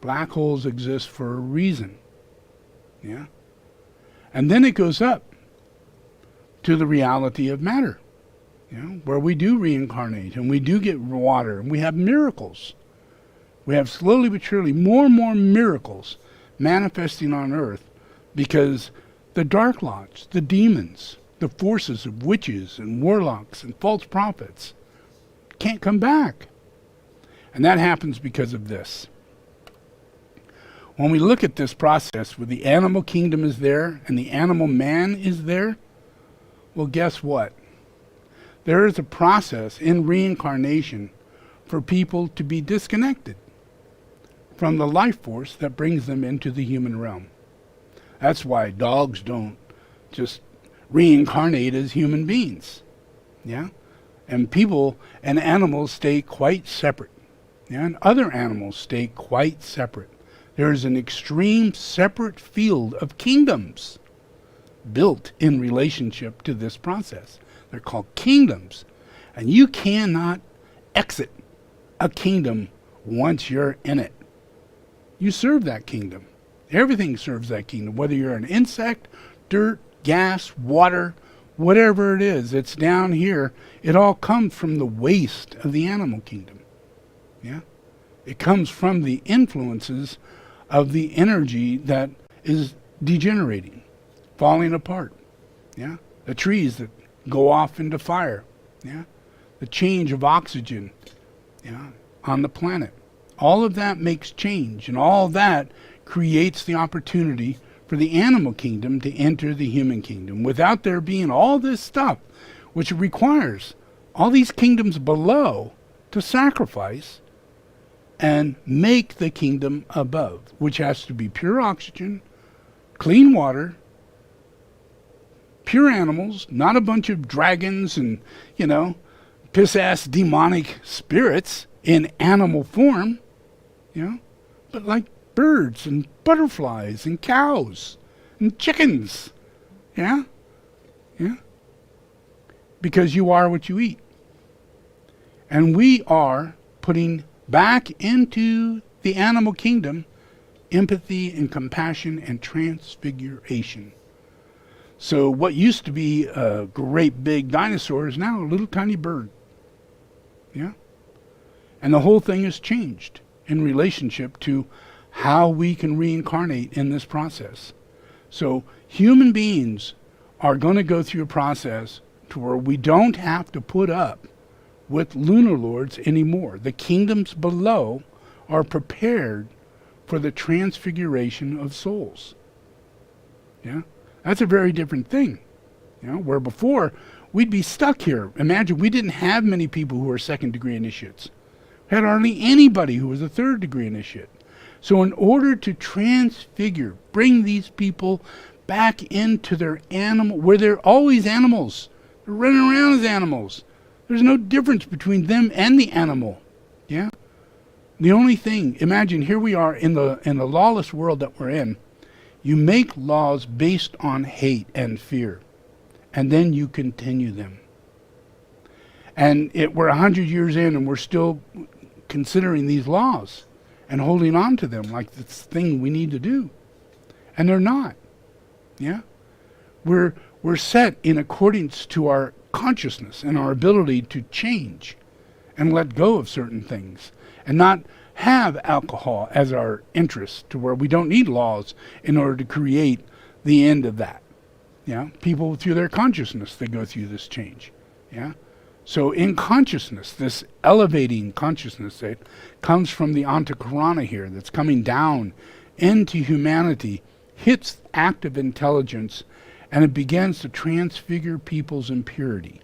Black holes exist for a reason. Yeah? And then it goes up to the reality of matter, you know, where we do reincarnate and we do get water and we have miracles. We have slowly but surely more and more miracles manifesting on earth because the Dark Lodge, the demons, the forces of witches and warlocks and false prophets can't come back. And that happens because of this. When we look at this process where the animal kingdom is there and the animal man is there, well, guess what? There is a process in reincarnation for people to be disconnected from the life force that brings them into the human realm. That's why dogs don't just reincarnate as human beings. Yeah? And people and animals stay quite separate. Yeah? And other animals stay quite separate. There is an extreme separate field of kingdoms built in relationship to this process. They're called kingdoms. And you cannot exit a kingdom once you're in it. You serve that kingdom. Everything serves that kingdom, whether you're an insect, dirt, gas, water, whatever it is, it's down here. It all comes from the waste of the animal kingdom. Yeah? It comes from the influences of the energy that is degenerating, falling apart. Yeah? The trees that go off into fire. Yeah? The change of oxygen, yeah, on the planet. All of that makes change, and all of that creates the opportunity for the animal kingdom to enter the human kingdom without there being all this stuff, which requires all these kingdoms below to sacrifice and make the kingdom above, which has to be pure oxygen, clean water, pure animals, not a bunch of dragons and, you know, piss-ass demonic spirits in animal form, you know, but like birds and butterflies and cows and chickens. Yeah? Yeah? Because you are what you eat. And we are putting back into the animal kingdom empathy and compassion and transfiguration. So what used to be a great big dinosaur is now a little tiny bird. Yeah? And the whole thing has changed in relationship to how we can reincarnate in this process. So human beings are going to go through a process to where we don't have to put up with lunar lords anymore. The kingdoms below are prepared for the transfiguration of souls. Yeah? That's a very different thing. You know, where before we'd be stuck here. Imagine we didn't have many people who were second degree initiates. We had hardly anybody who was a third degree initiate. So in order to transfigure, bring these people back into their animal, where they're always animals. They're running around as animals. There's no difference between them and the animal. Yeah? The only thing, imagine here we are in the lawless world that we're in. You make laws based on hate and fear, and then you continue them. And we're 100 years in and we're still considering these laws and holding on to them like this thing we need to do. And they're not. Yeah? We're set in accordance to our consciousness and our ability to change and let go of certain things and not have alcohol as our interest, to where we don't need laws in order to create the end of that. Yeah, people through their consciousness, they go through this change. Yeah, so in consciousness, this elevating consciousness that comes from the Antakarana here, that's coming down into humanity, hits active intelligence, and it begins to transfigure people's impurity.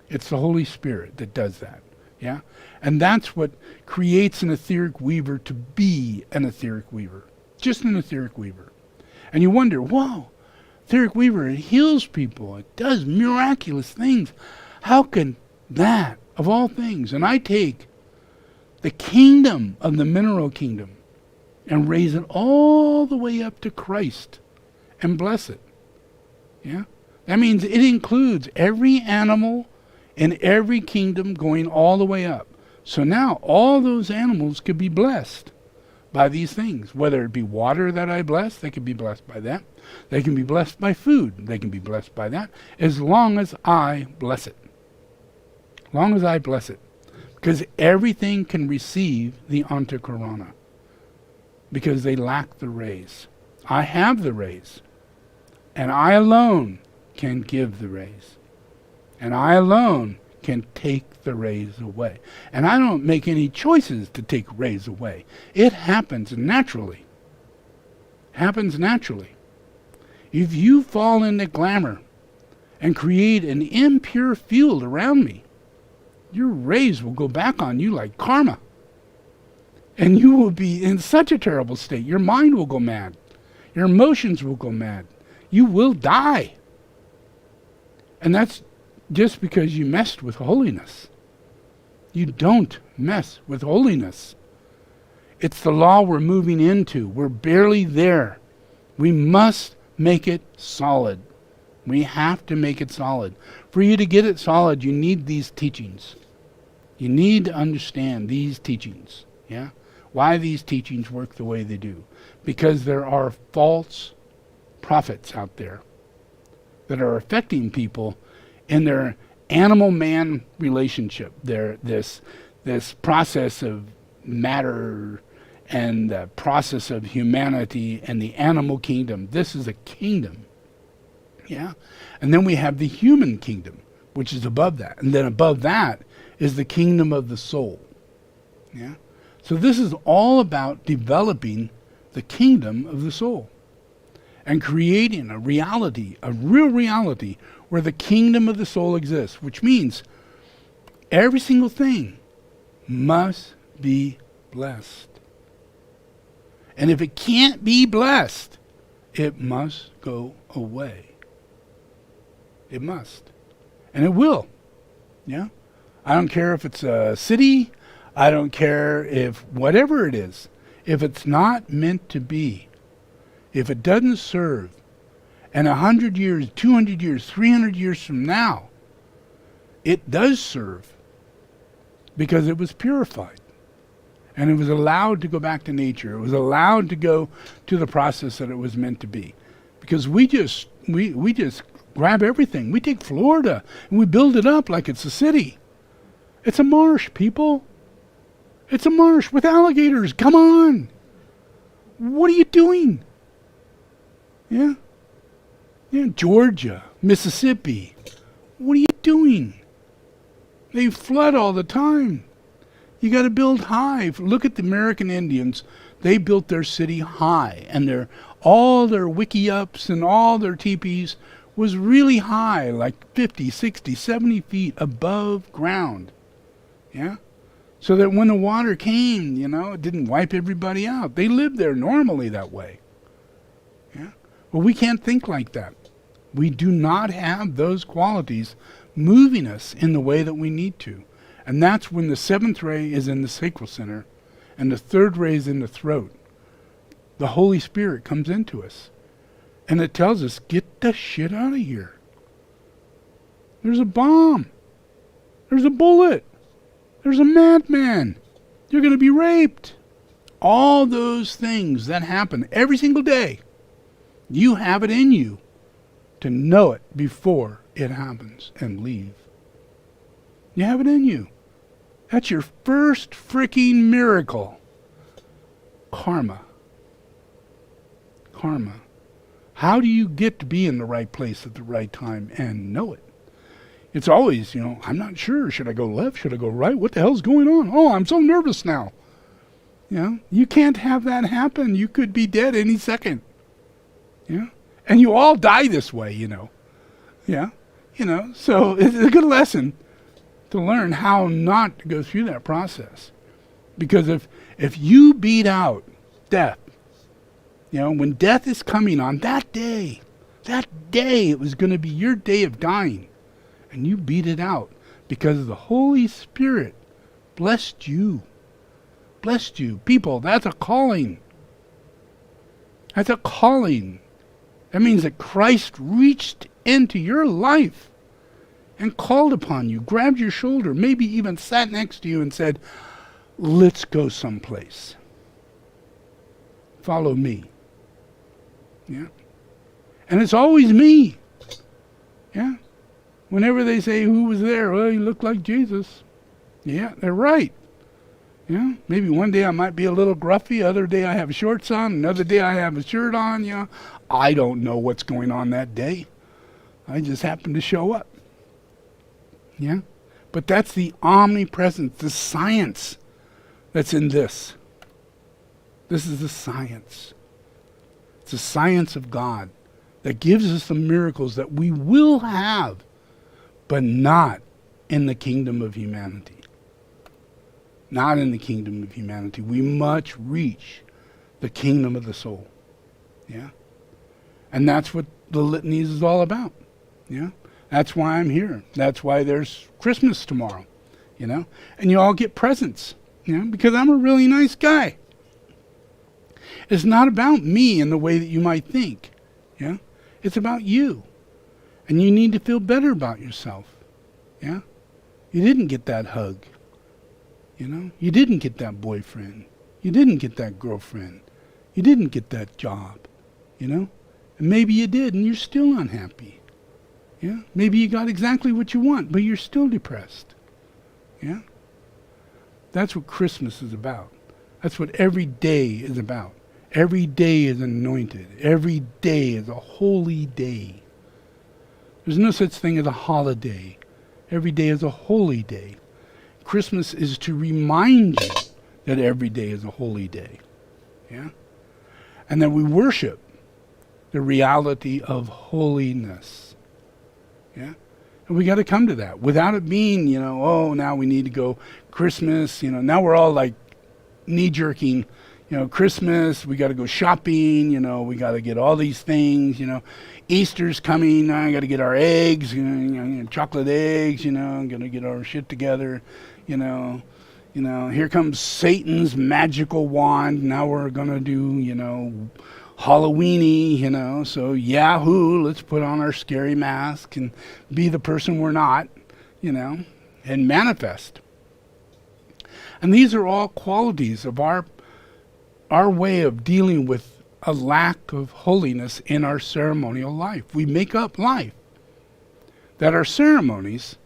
It's the Holy Spirit that does that. Yeah, and that's what creates an etheric weaver to be an etheric weaver, just an etheric weaver. And you wonder, whoa, etheric weaver, it heals people, it does miraculous things. How can that, of all things? And I take the kingdom of the mineral kingdom and raise it all the way up to Christ and bless it. Yeah, that means it includes every animal in every kingdom going all the way up. So now all those animals could be blessed by these things. Whether it be water that I bless, they can be blessed by that. They can be blessed by food. They can be blessed by that, as long as I bless it. As long as I bless it. Because everything can receive the Antakarana, because they lack the rays. I have the rays, and I alone can give the rays. And I alone can take the rays away. And I don't make any choices to take rays away. It happens naturally. Happens naturally. If you fall into glamour and create an impure field around me, your rays will go back on you like karma. And you will be in such a terrible state. Your mind will go mad. Your emotions will go mad. You will die. And that's just because you messed with holiness. You don't mess with holiness. It's the law we're moving into. We're barely there. We must make it solid. We have to make it solid. For you to get it solid, you need these teachings. You need to understand these teachings. Yeah? Why these teachings work the way they do. Because there are false prophets out there that are affecting people in their animal-man relationship, this process of matter and the process of humanity and the animal kingdom. This is a kingdom. Yeah? And then we have the human kingdom, which is above that. And then above that is the kingdom of the soul. Yeah? So this is all about developing the kingdom of the soul and creating a reality, a real reality, where the kingdom of the soul exists, which means every single thing must be blessed. And if it can't be blessed, it must go away. It must. And it will. Yeah? I don't care if it's a city. I don't care if whatever it is. If it's not meant to be, if it doesn't serve, and 100 years, 200 years, 300 years from now, it does serve because it was purified. And it was allowed to go back to nature. It was allowed to go to the process that it was meant to be. Because we just grab everything. We take Florida and we build it up like it's a city. It's a marsh, people. It's a marsh with alligators. Come on. What are you doing? Yeah? Yeah, Georgia, Mississippi. What are you doing? They flood all the time. You got to build high. Look at the American Indians. They built their city high, and all their wiki-ups and all their teepees was really high, like 50, 60, 70 feet above ground. Yeah? So that when the water came, it didn't wipe everybody out. They lived there normally that way. Yeah? Well, we can't think like that. We do not have those qualities moving us in the way that we need to. And that's when the seventh ray is in the sacral center and the third ray is in the throat. The Holy Spirit comes into us. And it tells us, get the shit out of here. There's a bomb. There's a bullet. There's a madman. You're going to be raped. All those things that happen every single day, you have it in you to know it before it happens and leave. You have it in you. That's your first freaking miracle. Karma. Karma. How do you get to be in the right place at the right time and know it? It's always, I'm not sure. Should I go left? Should I go right? What the hell's going on? Oh, I'm so nervous now. You can't have that happen. You could be dead any second. And you all die this way, Yeah. So it's a good lesson to learn how not to go through that process. Because if you beat out death, when death is coming on that day it was going to be your day of dying, and you beat it out because the Holy Spirit blessed you. Blessed you. People, that's a calling. That's a calling. That means that Christ reached into your life and called upon you, grabbed your shoulder, maybe even sat next to you and said, let's go someplace. Follow me. Yeah. And it's always me. Yeah. Whenever they say, who was there? Well, you look like Jesus. Yeah, they're right. Yeah. Maybe one day I might be a little gruffy, other day I have shorts on, another day I have a shirt on. I don't know what's going on that day. I just happen to show up. Yeah. But that's the omnipresence, the science that's in this. This is the science. It's the science of God that gives us the miracles that we will have, but not in the kingdom of humanity. Not in the kingdom of humanity. We must reach the kingdom of the soul. Yeah? And that's what the litanies is all about. Yeah? That's why I'm here. That's why there's Christmas tomorrow. And you all get presents. Because I'm a really nice guy. It's not about me in the way that you might think. Yeah? It's about you. And you need to feel better about yourself. Yeah? You didn't get that hug. You didn't get that boyfriend. You didn't get that girlfriend. You didn't get that job. And maybe you did and you're still unhappy. Yeah? Maybe you got exactly what you want, but you're still depressed. Yeah? That's what Christmas is about. That's what every day is about. Every day is anointed. Every day is a holy day. There's no such thing as a holiday. Every day is a holy day. Christmas is to remind you that every day is a holy day. Yeah? And that we worship the reality of holiness. Yeah? And we got to come to that without it being, now we need to go Christmas, now we're all like knee-jerking, Christmas, we got to go shopping, we got to get all these things, Easter's coming, I got to get our eggs, chocolate eggs, got to get our shit together, here comes Satan's magical wand, now we're going to do, Halloweeny, so yahoo, let's put on our scary mask and be the person we're not, and manifest. And these are all qualities of our way of dealing with a lack of holiness in our ceremonial life. We make up life that are ceremonies,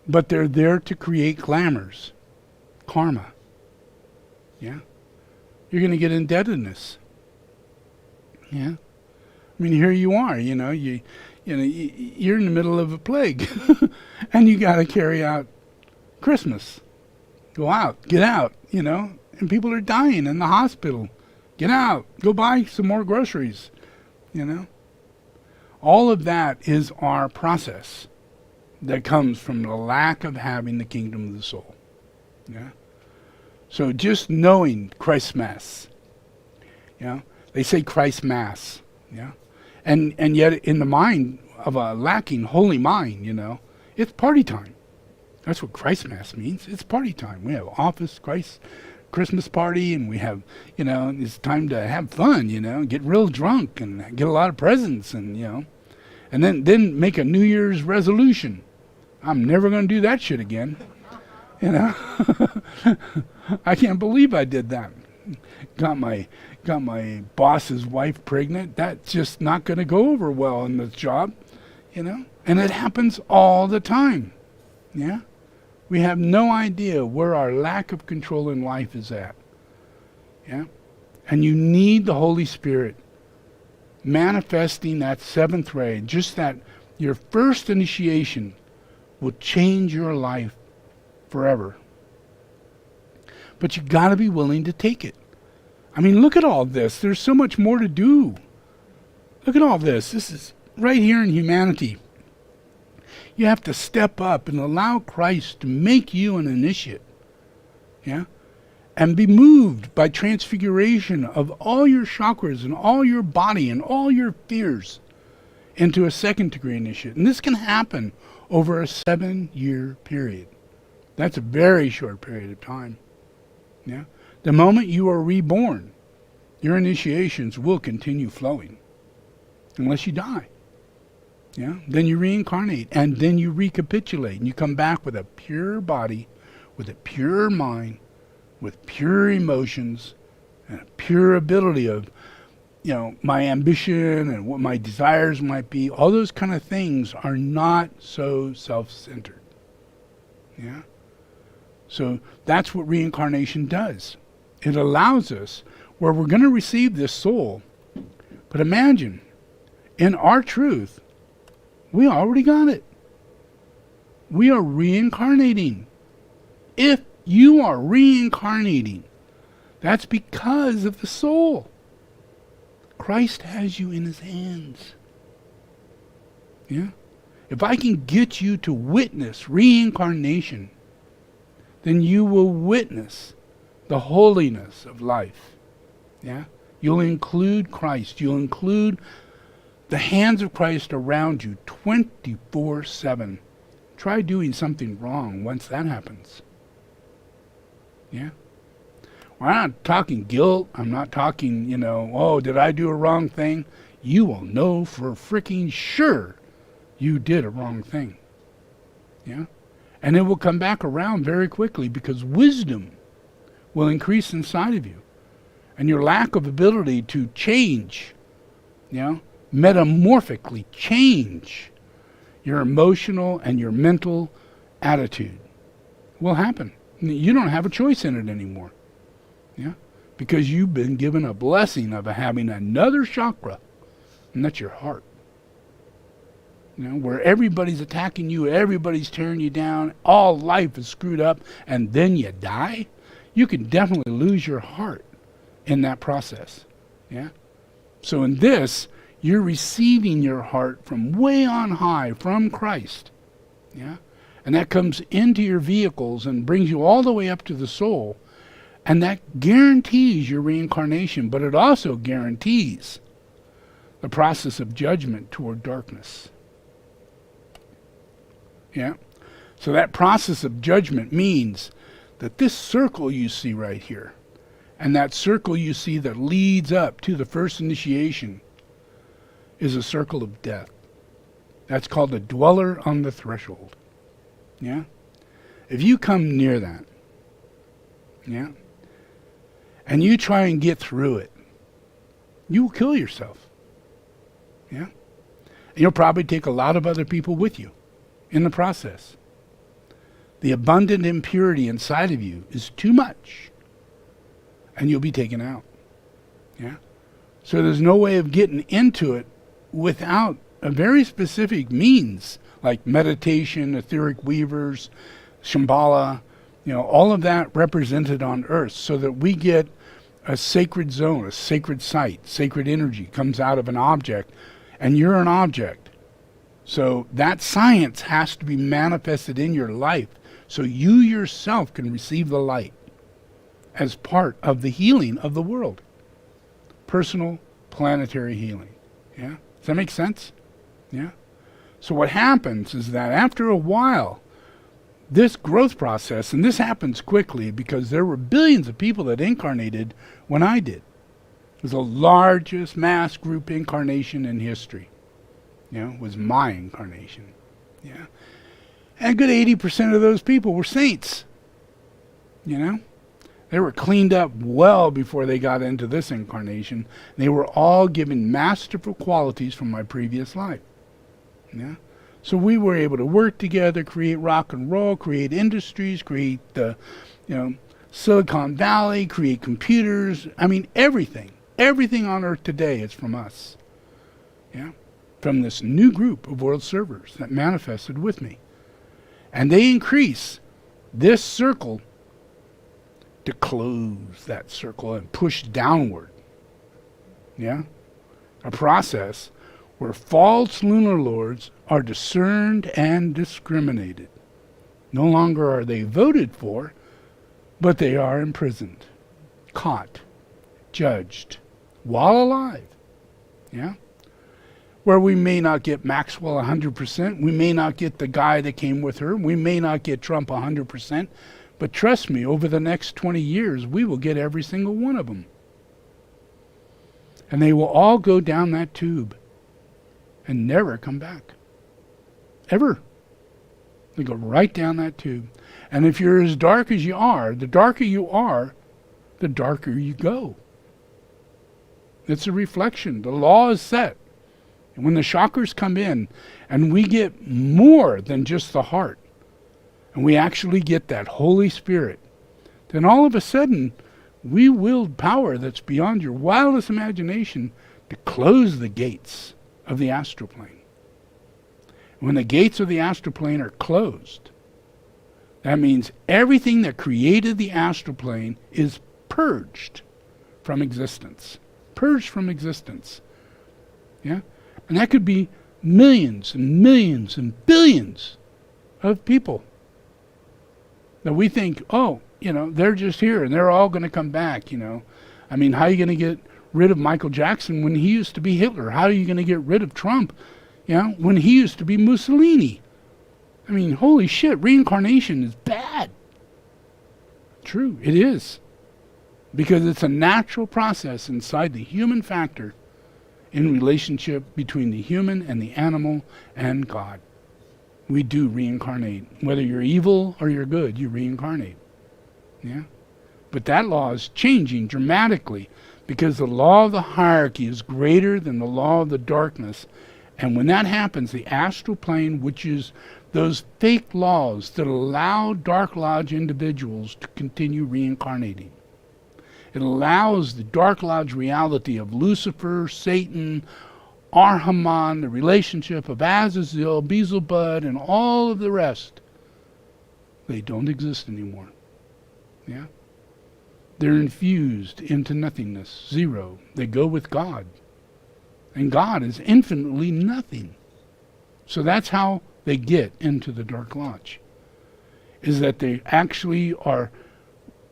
but they're there to create glamours, karma. Yeah? You're going to get indebtedness. Yeah? I mean, here you are, you're in the middle of a plague and you got to carry out Christmas. Go out, get out, and people are dying in the hospital. Get out, go buy some more groceries, All of that is our process that comes from the lack of having the kingdom of the soul. Yeah. So just knowing Christ's Mass, they say Christ's Mass, and yet in the mind of a lacking holy mind, it's party time. That's what Christ Mass means. It's party time. We have office, Christmas party, and we have, it's time to have fun, get real drunk and get a lot of presents and, and then make a New Year's resolution. I'm never going to do that shit again. I can't believe I did that. Got my got my boss's wife pregnant. That's just not going to go over well in the job, you know? And it happens all the time, yeah? We have no idea where our lack of control in life is at, yeah? And you need the Holy Spirit manifesting that seventh ray, just that your first initiation will change your life forever. But you got to be willing to take it. I mean, look at all this. There's so much more to do. Look at all this. This is right here in humanity. You have to step up and allow Christ to make you an initiate. Yeah? And be moved by transfiguration of all your chakras and all your body and all your fears into a second degree initiate. And this can happen over a 7-year period. That's a very short period of time. Yeah? The moment you are reborn, your initiations will continue flowing. Unless you die. Yeah? Then you reincarnate, and then you recapitulate, and you come back with a pure body, with a pure mind, with pure emotions, and a pure ability of, you know, my ambition and what my desires might be. All those kind of things are not so self-centered. Yeah? So that's what reincarnation does. It allows us, where we're going to receive this soul, but imagine, in our truth, we already got it. We are reincarnating. If you are reincarnating, that's because of the soul. Christ has you in his hands. Yeah? If I can get you to witness reincarnation, then you will witness the holiness of life. Yeah? You'll include Christ. You'll include the hands of Christ around you 24/7. Try doing something wrong once that happens. Yeah? Well, I'm not talking guilt. I'm not talking, you know, oh, did I do a wrong thing? You will know for freaking sure you did a wrong thing. Yeah? And it will come back around very quickly because wisdom will increase inside of you. And your lack of ability to change, you know, metamorphically change your emotional and your mental attitude will happen. You don't have a choice in it anymore. Yeah? Because you've been given a blessing of having another chakra, and that's your heart. You know, where everybody's attacking you, everybody's tearing you down, all life is screwed up, and then you die, you can definitely lose your heart in that process. Yeah? So in this, you're receiving your heart from way on high, from Christ. Yeah? And that comes into your vehicles and brings you all the way up to the soul. And that guarantees your reincarnation, but it also guarantees the process of judgment toward darkness. Yeah? So that process of judgment means that this circle you see right here, and that circle you see that leads up to the first initiation, is a circle of death. That's called the dweller on the threshold. Yeah? If you come near that, yeah, and you try and get through it, you will kill yourself. Yeah? And you'll probably take a lot of other people with you in the process. The abundant impurity inside of you is too much, and you'll be taken out. Yeah? So there's no way of getting into it without a very specific means, like meditation, etheric weavers, Shambhala, you know, all of that represented on earth, so that we get a sacred zone, a sacred site, sacred energy comes out of an object, and you're an object. So that science has to be manifested in your life so you yourself can receive the light as part of the healing of the world. Personal planetary healing. Yeah? Does that make sense? Yeah? So what happens is that after a while, this growth process, and this happens quickly because there were billions of people that incarnated when I did. It was the largest mass group incarnation in history. You know, it was my incarnation. Yeah. And a good 80% of those people were saints. You know? They were cleaned up well before they got into this incarnation. They were all given masterful qualities from my previous life. Yeah? So we were able to work together, create rock and roll, create industries, create the, Silicon Valley, create computers. I mean, everything. Everything on Earth today is from us. Yeah? From this new group of world servers that manifested with me. And they increase this circle to close that circle and push downward. Yeah? A process where false lunar lords are discerned and discriminated. No longer are they voted for, but they are imprisoned, caught, judged, while alive. Yeah? Where we may not get Maxwell 100%, we may not get the guy that came with her, we may not get Trump 100%, but trust me, over the next 20 years, we will get every single one of them. And they will all go down that tube and never come back. Ever. They go right down that tube. And if you're as dark as you are, the darker you are, the darker you go. It's a reflection. The law is set. And when the chakras come in, and we get more than just the heart, and we actually get that Holy Spirit, then all of a sudden, we wield power that's beyond your wildest imagination to close the gates of the astral plane. When the gates of the astral plane are closed, that means everything that created the astral plane is purged from existence. Purged from existence. Yeah? And that could be millions and millions and billions of people that we think, they're just here and they're all going to come back, I mean, how are you going to get rid of Michael Jackson when he used to be Hitler? How are you going to get rid of Trump, when he used to be Mussolini? I mean, holy shit, reincarnation is bad. True, it is. Because it's a natural process inside the human factor in relationship between the human and the animal and God. We do reincarnate. Whether you're evil or you're good, you reincarnate. Yeah? But that law is changing dramatically because the law of the hierarchy is greater than the law of the darkness. And when that happens, the astral plane, which is those fake laws that allow Dark Lodge individuals to continue reincarnating. It allows the Dark Lodge reality of Lucifer, Satan, Ar-Haman, the relationship of Azazel, Beelzebub, and all of the rest. They don't exist anymore. Yeah? They're infused into nothingness, zero. They go with God. And God is infinitely nothing. So that's how they get into the Dark Lodge, is that they actually are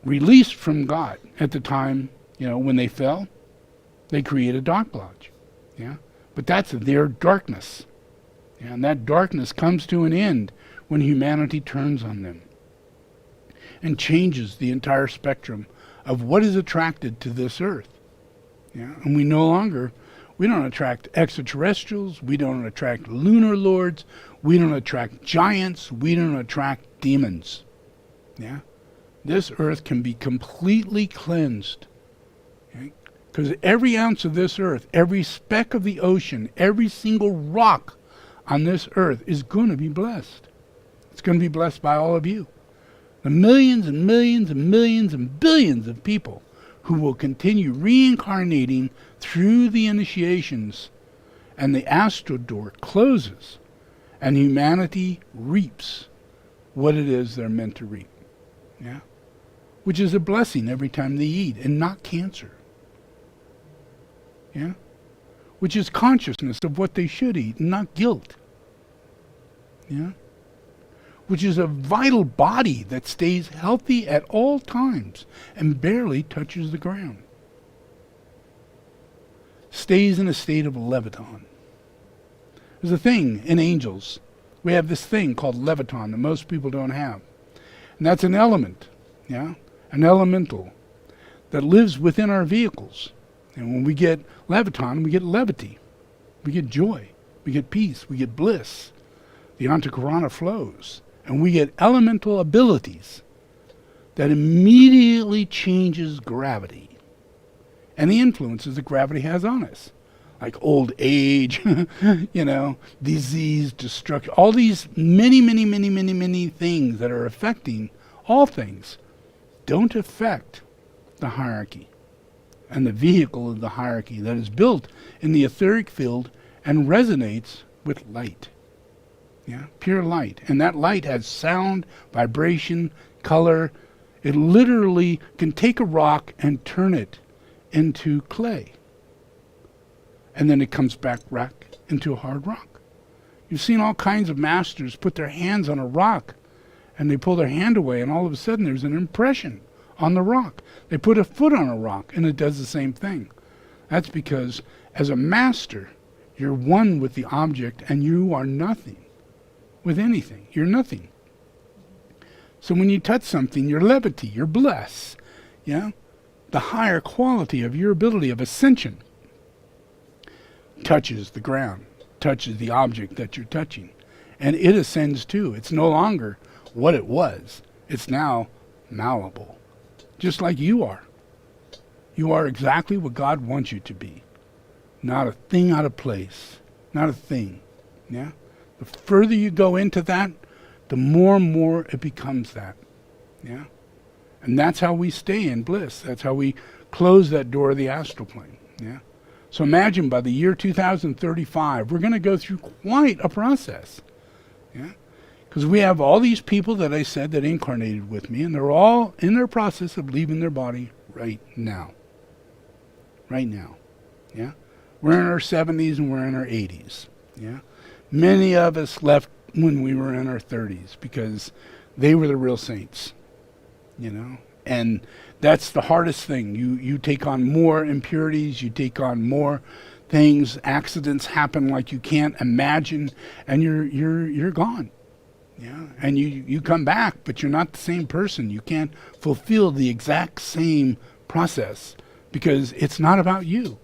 released from God at the time, when they fell, they create a Dark Lodge. Yeah? But that's their darkness. Yeah? And that darkness comes to an end when humanity turns on them and changes the entire spectrum of what is attracted to this earth. Yeah? And we don't attract extraterrestrials, we don't attract lunar lords, we don't attract giants, we don't attract demons. Yeah? This earth can be completely cleansed. Because every ounce of this earth, every speck of the ocean, every single rock on this earth is going to be blessed. It's going to be blessed by all of you. The millions and millions and millions and billions of people who will continue reincarnating through the initiations, and the astral door closes, and humanity reaps what it is they're meant to reap. Yeah? Which is a blessing every time they eat, and not cancer. Yeah? Which is consciousness of what they should eat, and not guilt. Yeah? Which is a vital body that stays healthy at all times and barely touches the ground. Stays in a state of leviton. There's a thing in angels. We have this thing called leviton that most people don't have. And that's an element, yeah? An elemental that lives within our vehicles. And when we get leviton, we get levity. We get joy. We get peace. We get bliss. The antakarana flows. And we get elemental abilities that immediately changes gravity and the influences that gravity has on us. Like old age, disease, destruction, all these many things that are affecting all things don't affect the hierarchy and the vehicle of the hierarchy that is built in the etheric field and resonates with light. Yeah, pure light. And that light has sound, vibration, color. It literally can take a rock and turn it into clay. And then it comes back into a hard rock. You've seen all kinds of masters put their hands on a rock and they pull their hand away and all of a sudden there's an impression on the rock. They put a foot on a rock and it does the same thing. That's because as a master, you're one with the object and you are nothing with anything. You're nothing. So when you touch something, your levity, your bliss, the higher quality of your ability of ascension touches the ground, touches the object that you're touching. And it ascends too. It's no longer what it was. It's now malleable. Just like you are. You are exactly what God wants you to be. Not a thing out of place. Not a thing. Yeah? The further you go into that, the more and more it becomes that. Yeah? And that's how we stay in bliss. That's how we close that door of the astral plane. Yeah? So imagine by the year 2035, we're going to go through quite a process. Yeah? Because we have all these people that I said that incarnated with me, and they're all in their process of leaving their body right now. Right now. Yeah? We're in our 70s and we're in our 80s. Yeah? Many of us left when we were in our 30s because they were the real saints. And that's the hardest thing. You take on more impurities, you take on more things, accidents happen like you can't imagine, and you're gone. Yeah. And you come back, but you're not the same person. You can't fulfill the exact same process because it's not about you.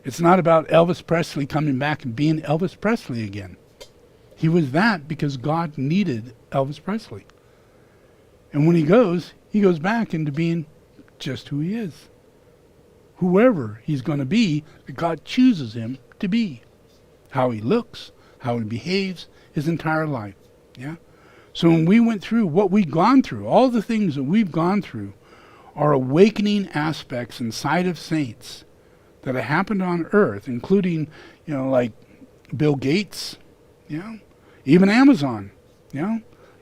It's not about Elvis Presley coming back and being Elvis Presley again. He was that because God needed Elvis Presley. And when he goes back into being just who he is. Whoever he's going to be, God chooses him to be. How he looks, how he behaves, his entire life. Yeah? So when we went through what we've gone through, all the things that we've gone through are awakening aspects inside of saints that have happened on earth, including, like Bill Gates, even Amazon,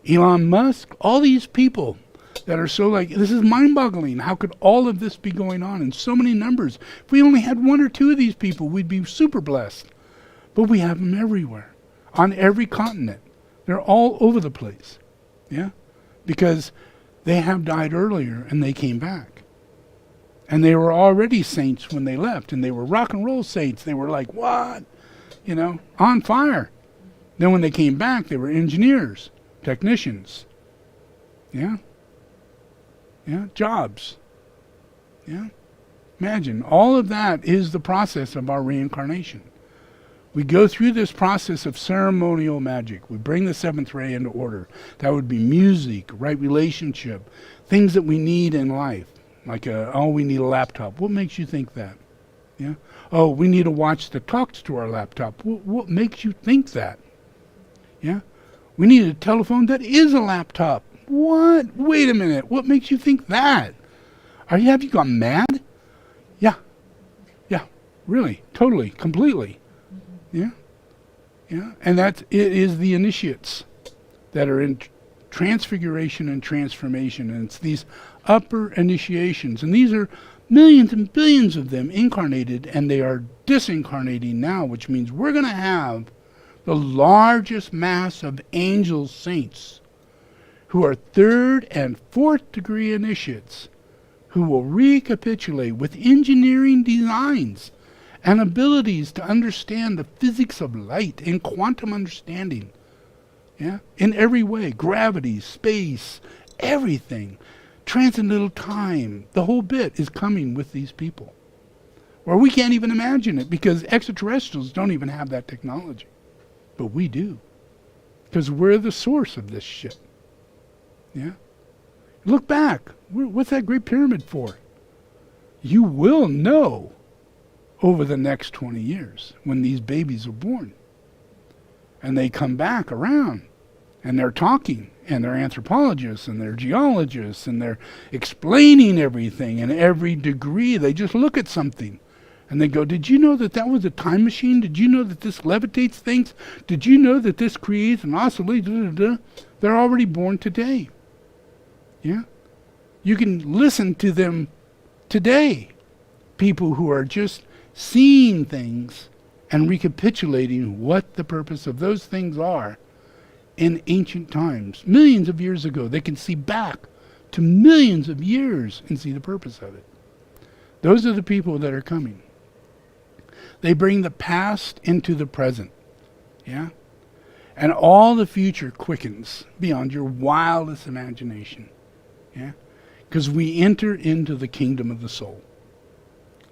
Elon Musk, all these people that are so this is mind-boggling. How could all of this be going on in so many numbers? If we only had one or two of these people, we'd be super blessed. But we have them everywhere, on every continent. They're all over the place, because they have died earlier and they came back. And they were already saints when they left, and they were rock and roll saints. They were like, what? On fire. Then when they came back, they were engineers, technicians. Jobs. Imagine, all of that is the process of our reincarnation. We go through this process of ceremonial magic. We bring the seventh ray into order. That would be music, right relationship, things that we need in life. Like, we need a laptop. What makes you think that? Yeah. Oh, we need a watch that talks to our laptop. What makes you think that? Yeah. We need a telephone that is a laptop. What? Wait a minute. What makes you think that? Have you gone mad? Yeah. Really. Totally. Completely. Yeah. And it is the initiates that are in transfiguration and transformation. And it's these upper initiations. And these are millions and billions of them incarnated, and they are disincarnating now, which means we're going to have the largest mass of angel saints who are third and fourth degree initiates, who will recapitulate with engineering designs and abilities to understand the physics of light and quantum understanding. In every way, gravity, space, everything, transcendental time, the whole bit is coming with these people. Or we can't even imagine it because extraterrestrials don't even have that technology. But we do. Because we're the source of this shit. Look back. What's that Great Pyramid for? You will know over the next 20 years when these babies are born. And they come back around and they're talking and they're anthropologists and they're geologists and they're explaining everything in every degree. They just look at something and they go, did you know that that was a time machine? Did you know that this levitates things? Did you know that this creates an oscillation? They're already born today. Yeah? You can listen to them today. People who are just seeing things and recapitulating what the purpose of those things are in ancient times. Millions of years ago, they can see back to millions of years and see the purpose of it. Those are the people that are coming. They bring the past into the present. Yeah? And all the future quickens beyond your wildest imagination. Yeah? Because we enter into the kingdom of the soul.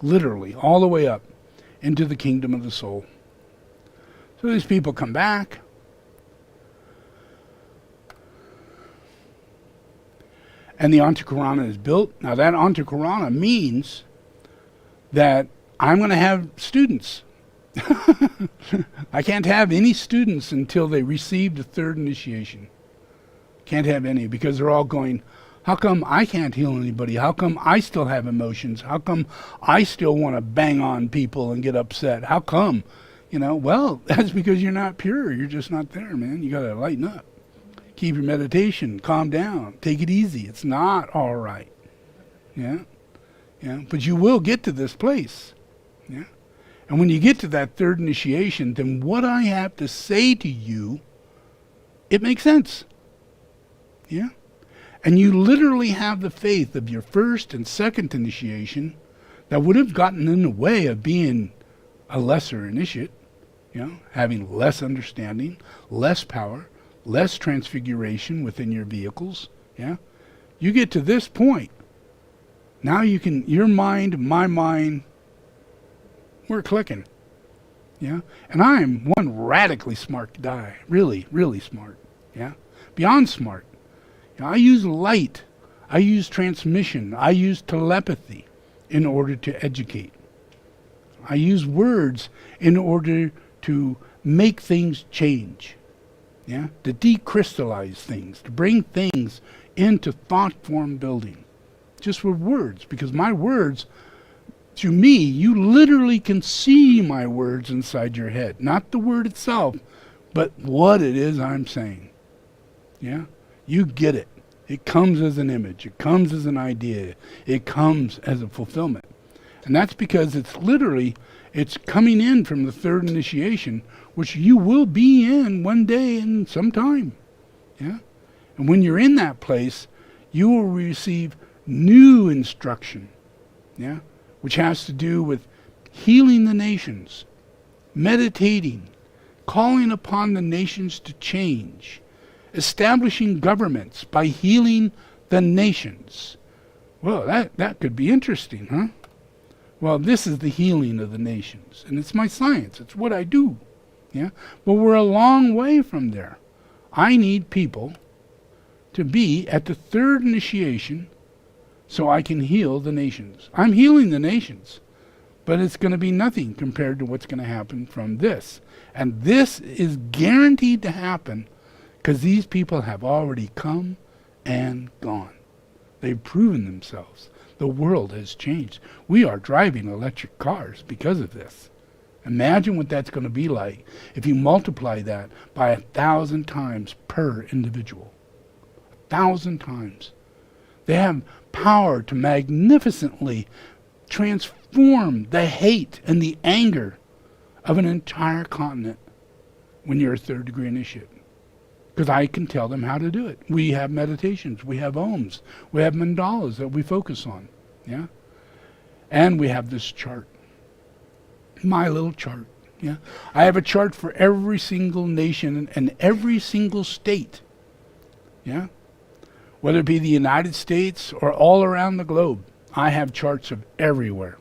Literally, all the way up into the kingdom of the soul. So these people come back. And the Antakarana is built. Now that Antakarana means that I'm going to have students. I can't have any students until they receive the third initiation. Can't have any, because they're all going, how come I can't heal anybody? How come I still have emotions? How come I still want to bang on people and get upset? How come? Well, that's because you're not pure. You're just not there, man. You got to lighten up. Keep your meditation. Calm down. Take it easy. It's not all right. Yeah? Yeah? But you will get to this place. Yeah? And when you get to that third initiation, then what I have to say to you, it makes sense. Yeah? And you literally have the faith of your first and second initiation that would have gotten in the way of being a lesser initiate, having less understanding, less power, less transfiguration within your vehicles. Yeah? You get to this point, now you can, your mind, my mind, we're clicking. Yeah? And I'm one radically smart guy. Really, really smart. Yeah? Beyond smart. I use light, I use transmission, I use telepathy in order to educate. I use words in order to make things change, to decrystallize things, to bring things into thought form building, just with words, because my words, to me, you literally can see my words inside your head, not the word itself, but what it is I'm saying. Yeah? You get it. It comes as an image. It comes as an idea. It comes as a fulfillment. And that's because it's coming in from the third initiation, which you will be in one day and sometime. Yeah? And when you're in that place, you will receive new instruction, which has to do with healing the nations, meditating, calling upon the nations to change, establishing governments by healing the nations. Well, that could be interesting, huh? Well, this is the healing of the nations, and it's my science. It's what I do. Yeah? But we're a long way from there. I need people to be at the third initiation so I can heal the nations. I'm healing the nations, but it's going to be nothing compared to what's going to happen from this. And this is guaranteed to happen because these people have already come and gone. They've proven themselves. The world has changed. We are driving electric cars because of this. Imagine what that's going to be like if you multiply that by 1,000 times per individual. 1,000 times. They have power to magnificently transform the hate and the anger of an entire continent when you're a third degree initiate. Because I can tell them how to do it. We have meditations, we have ohms, we have mandalas that we focus on. Yeah? And we have this chart. My little chart. Yeah? I have a chart for every single nation and every single state. Yeah? Whether it be the United States or all around the globe, I have charts of everywhere.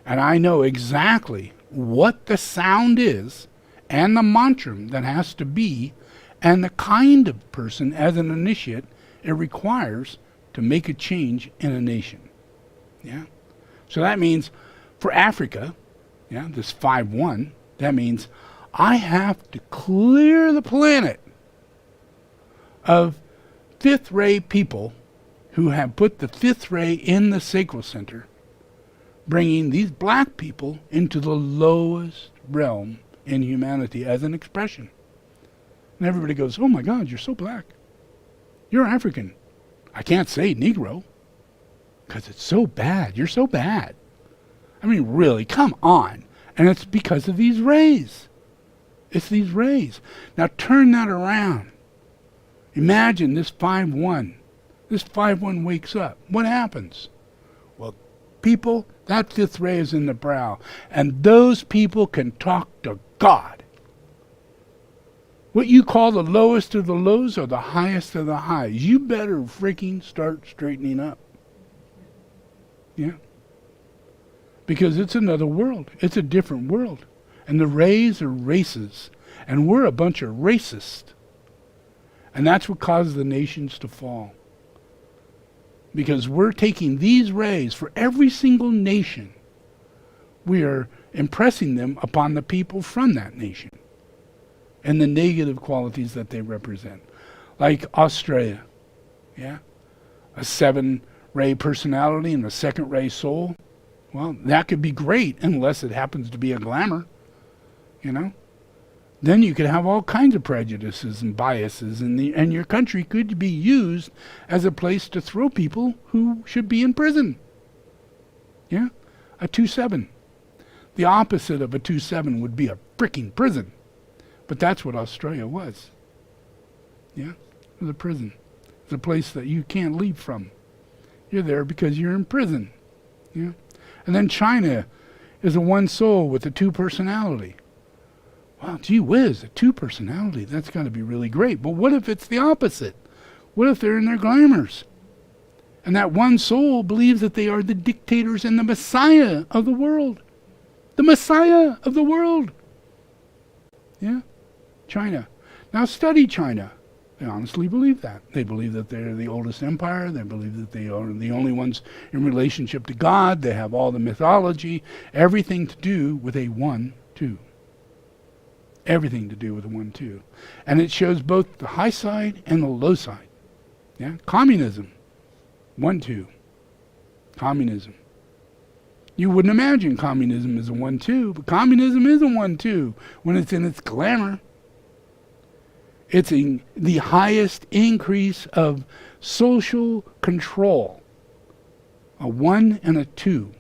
And I know exactly what the sound is and the mantra that has to be and the kind of person as an initiate it requires to make a change in a nation. Yeah? So that means for Africa, yeah, this 5-1, that means I have to clear the planet of fifth ray people who have put the fifth ray in the sacral center, bringing these black people into the lowest realm in humanity as an expression. And everybody goes, oh my God, you're so black. You're African. I can't say Negro because it's so bad. You're so bad. I mean, really, come on. And it's because of these rays. It's these rays. Now turn that around. Imagine this 5-1. This 5-1 wakes up. What happens? Well, people, that fifth ray is in the brow. And those people can talk to God. What you call the lowest of the lows are the highest of the highs. You better freaking start straightening up. Yeah. Because it's another world. It's a different world. And the rays are races. And we're a bunch of racists. And that's what causes the nations to fall. Because we're taking these rays for every single nation. We are impressing them upon the people from that nation. And the negative qualities that they represent. Like Australia. Yeah? A 7-ray personality and a 2nd-ray soul. Well, that could be great unless it happens to be a glamour. You know? Then you could have all kinds of prejudices and biases, and your country could be used as a place to throw people who should be in prison. Yeah? A 2-7. The opposite of a 2-7 would be a freaking prison. But that's what Australia was. Yeah? It was a prison. It's a place that you can't leave from. You're there because you're in prison. Yeah? And then China is a 1 soul with a 2 personality. Wow, gee whiz, a 2 personality. That's got to be really great. But what if it's the opposite? What if they're in their glamours? And that 1 soul believes that they are the dictators and the Messiah of the world. The Messiah of the world. Yeah? China. Now study China. They honestly believe that. They believe that they're the oldest empire. They believe that they are the only ones in relationship to God. They have all the mythology. Everything to do with a 1-2. Everything to do with a 1-2. And it shows both the high side and the low side. Yeah? Communism. 1-2. Communism. You wouldn't imagine communism is a 1-2, but communism is a 1-2 when it's in its glamour. It's the highest increase of social control. A 1 and a 2.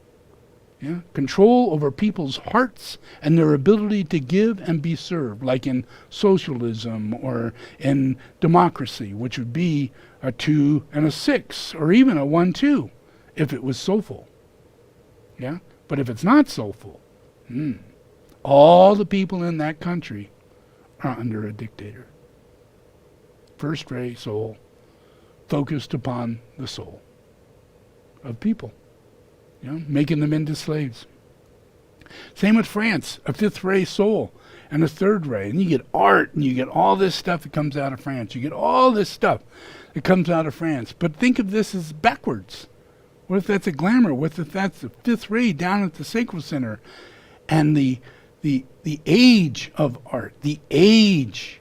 Yeah? Control over people's hearts and their ability to give and be served, like in socialism or in democracy, which would be a 2 and a 6, or even a 1-2, if it was soulful. Yeah? But if it's not soulful, all the people in that country are under a dictator. First ray soul, focused upon the soul of people. You know, making them into slaves. Same with France, a 5th ray soul and a 3rd ray. And you get art and you get all this stuff that comes out of France. You get all this stuff that comes out of France. But think of this as backwards. What if that's a glamour? What if that's the 5th ray down at the sacral center? And the age of art, the age,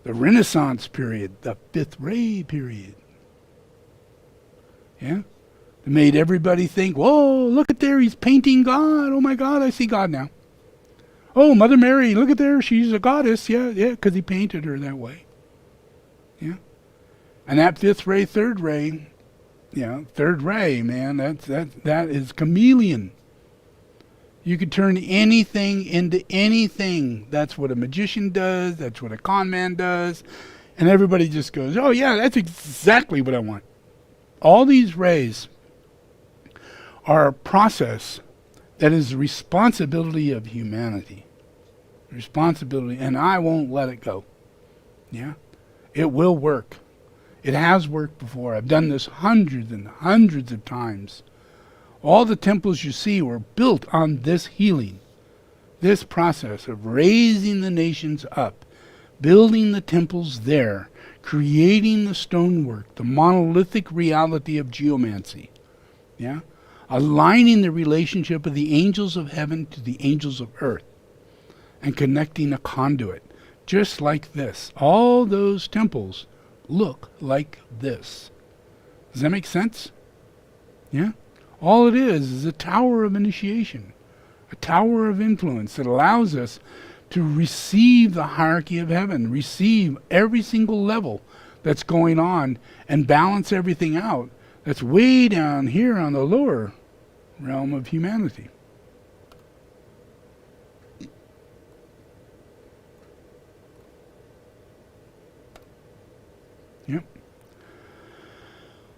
the Renaissance period, the 5th ray period. Yeah? It made everybody think, whoa, look at there, he's painting God. Oh my God, I see God now. Oh, Mother Mary, look at there, she's a goddess. Yeah, because he painted her that way. Yeah. And that 5th ray, 3rd ray, 3rd ray, man, that is chameleon. You could turn anything into anything. That's what a magician does. That's what a con man does. And everybody just goes, oh yeah, that's exactly what I want. All these rays are a process that is the responsibility of humanity. Responsibility, and I won't let it go. Yeah? It will work. It has worked before. I've done this hundreds and hundreds of times. All the temples you see were built on this healing, this process of raising the nations up, building the temples there, creating the stonework, the monolithic reality of geomancy. Yeah? Aligning the relationship of the angels of heaven to the angels of earth and connecting a conduit. Just like this. All those temples look like this. Does that make sense? Yeah? All it is a tower of initiation, a tower of influence that allows us to receive the hierarchy of heaven, receive every single level that's going on, and balance everything out that's way down here on the lower realm of humanity. Yep.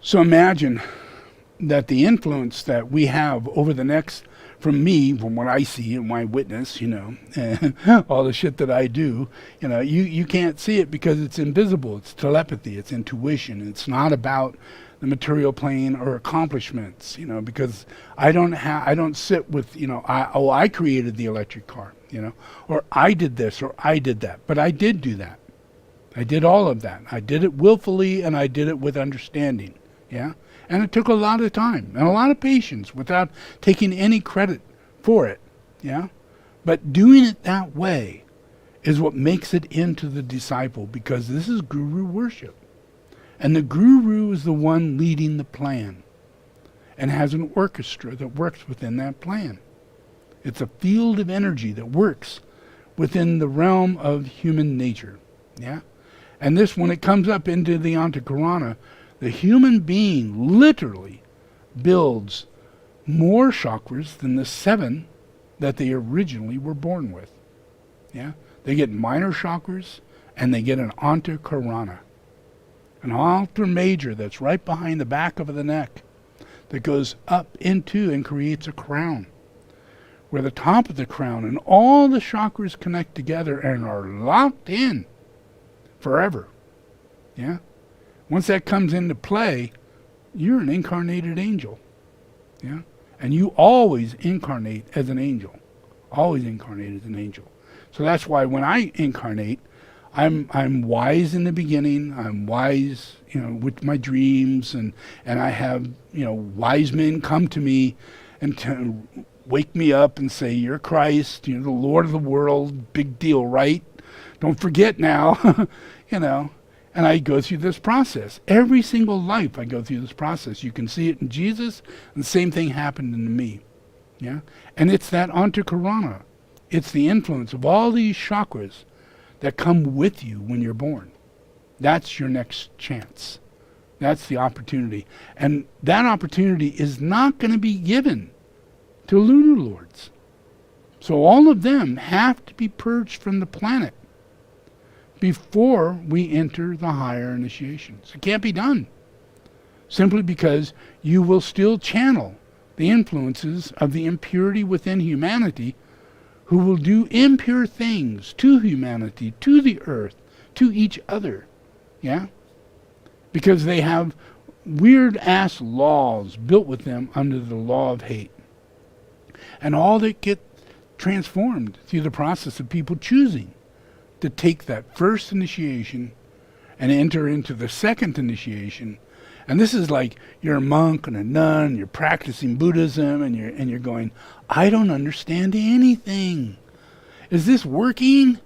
So imagine that the influence that we have over the next, from me, from what I see and my witness, and all the shit that I do, you can't see it because it's invisible. It's telepathy. It's intuition. It's not about the material plane or accomplishments, because I don't sit with, I created the electric car, or I did this or I did that. But I did do that. I did all of that. I did it willfully and I did it with understanding. Yeah. And it took a lot of time and a lot of patience without taking any credit for it. Yeah. But doing it that way is what makes it into the disciple, because this is guru worship. And the guru is the one leading the plan and has an orchestra that works within that plan. It's a field of energy that works within the realm of human nature. Yeah. And this, when it comes up into the Antakarana, the human being literally builds more chakras than the 7 that they originally were born with. Yeah? They get minor chakras and they get an Antakarana. An altar major that's right behind the back of the neck that goes up into and creates a crown, where the top of the crown and all the chakras connect together and are locked in forever. Yeah? Once that comes into play, you're an incarnated angel. Yeah? And you always incarnate as an angel. Always incarnate as an angel. So that's why when I incarnate, I'm wise in the beginning. I'm wise, with my dreams, and I have, wise men come to me and to wake me up and say, "You're Christ, the Lord of the world, big deal, right? Don't forget now," And I go through this process. Every single life I go through this process. You can see it in Jesus, and the same thing happened in me. Yeah? And it's that Antakarana. It's the influence of all these chakras that come with you when you're born. That's your next chance. That's the opportunity. And that opportunity is not going to be given to lunar lords. So all of them have to be purged from the planet before we enter the higher initiations. It can't be done. Simply because you will still channel the influences of the impurity within humanity, who will do impure things to humanity, to the earth, to each other. Yeah? Because they have weird-ass laws built with them under the law of hate. And all that get transformed through the process of people choosing to take that first initiation and enter into the second initiation. And this is like you're a monk and a nun, you're practicing Buddhism, and you're going, "I don't understand anything. Is this working?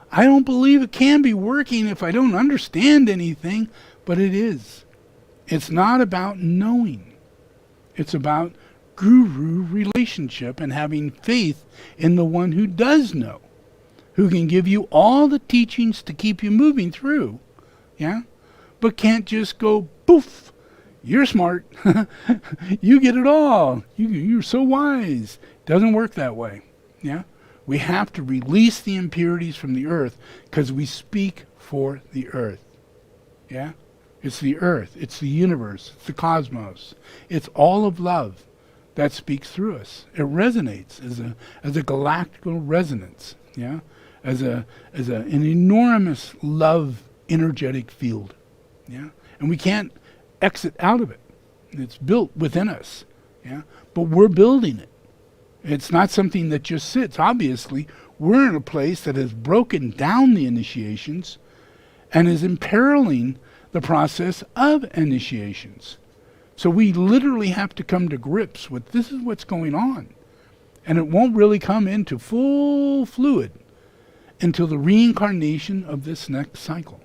I don't believe it can be working if I don't understand anything." But it is. It's not about knowing. It's about guru relationship and having faith in the one who does know, who can give you all the teachings to keep you moving through, yeah? But can't just go, poof, you're smart, you get it all, you're so wise. Doesn't work that way, yeah? We have to release the impurities from the earth because we speak for the earth, yeah? It's the earth, it's the universe, it's the cosmos. It's all of love that speaks through us. It resonates as a galactical resonance, yeah? As an enormous love energetic field. Yeah? And we can't exit out of it. It's built within us. Yeah? But we're building it. It's not something that just sits. Obviously, we're in a place that has broken down the initiations and is imperiling the process of initiations. So we literally have to come to grips with this is what's going on. And it won't really come into full fluid until the reincarnation of this next cycle.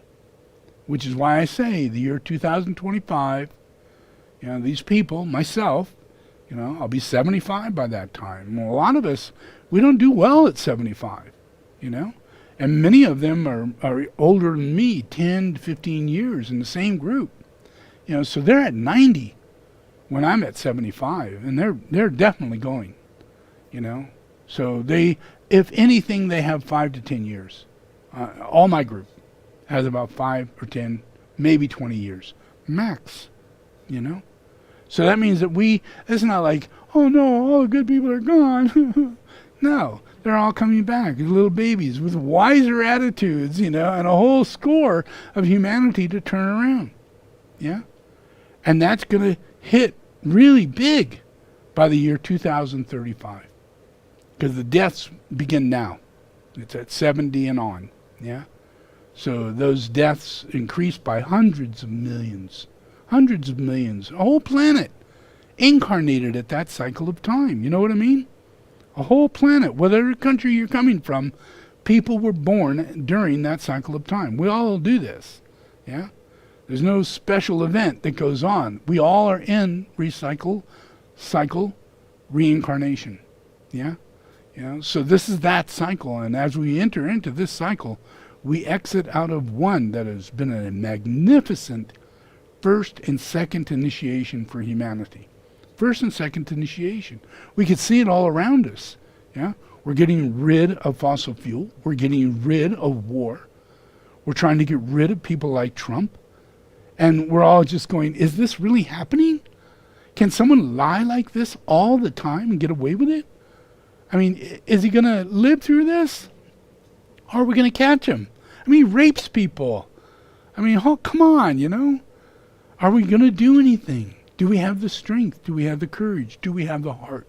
Which is why I say the year 2025, these people, myself, I'll be 75 by that time. Well, a lot of us, we don't do well at 75, And many of them are older than me, 10 to 15 years in the same group. So they're at 90 when I'm at 75, and they're definitely going, So they, if anything, they have 5 to 10 years. All my group has about 5 or 10, maybe 20 years, max, So that means that it's not like, oh no, all the good people are gone. No, they're all coming back as little babies with wiser attitudes, and a whole score of humanity to turn around. Yeah? And that's going to hit really big by the year 2035. Because the deaths begin now. It's at 70 and on. Yeah? So those deaths increase by hundreds of millions. Hundreds of millions. A whole planet incarnated at that cycle of time. You know what I mean? A whole planet, whatever country you're coming from, people were born during that cycle of time. We all do this. Yeah? There's no special event that goes on. We all are in cycle, reincarnation. Yeah? So this is that cycle, and as we enter into this cycle, we exit out of one that has been a magnificent first and second initiation for humanity. First and second initiation. We can see it all around us. Yeah? We're getting rid of fossil fuel. We're getting rid of war. We're trying to get rid of people like Trump. And we're all just going, is this really happening? Can someone lie like this all the time and get away with it? I mean, is he going to live through this? Or are we going to catch him? I mean, he rapes people. I mean, oh, come on, Are we going to do anything? Do we have the strength? Do we have the courage? Do we have the heart?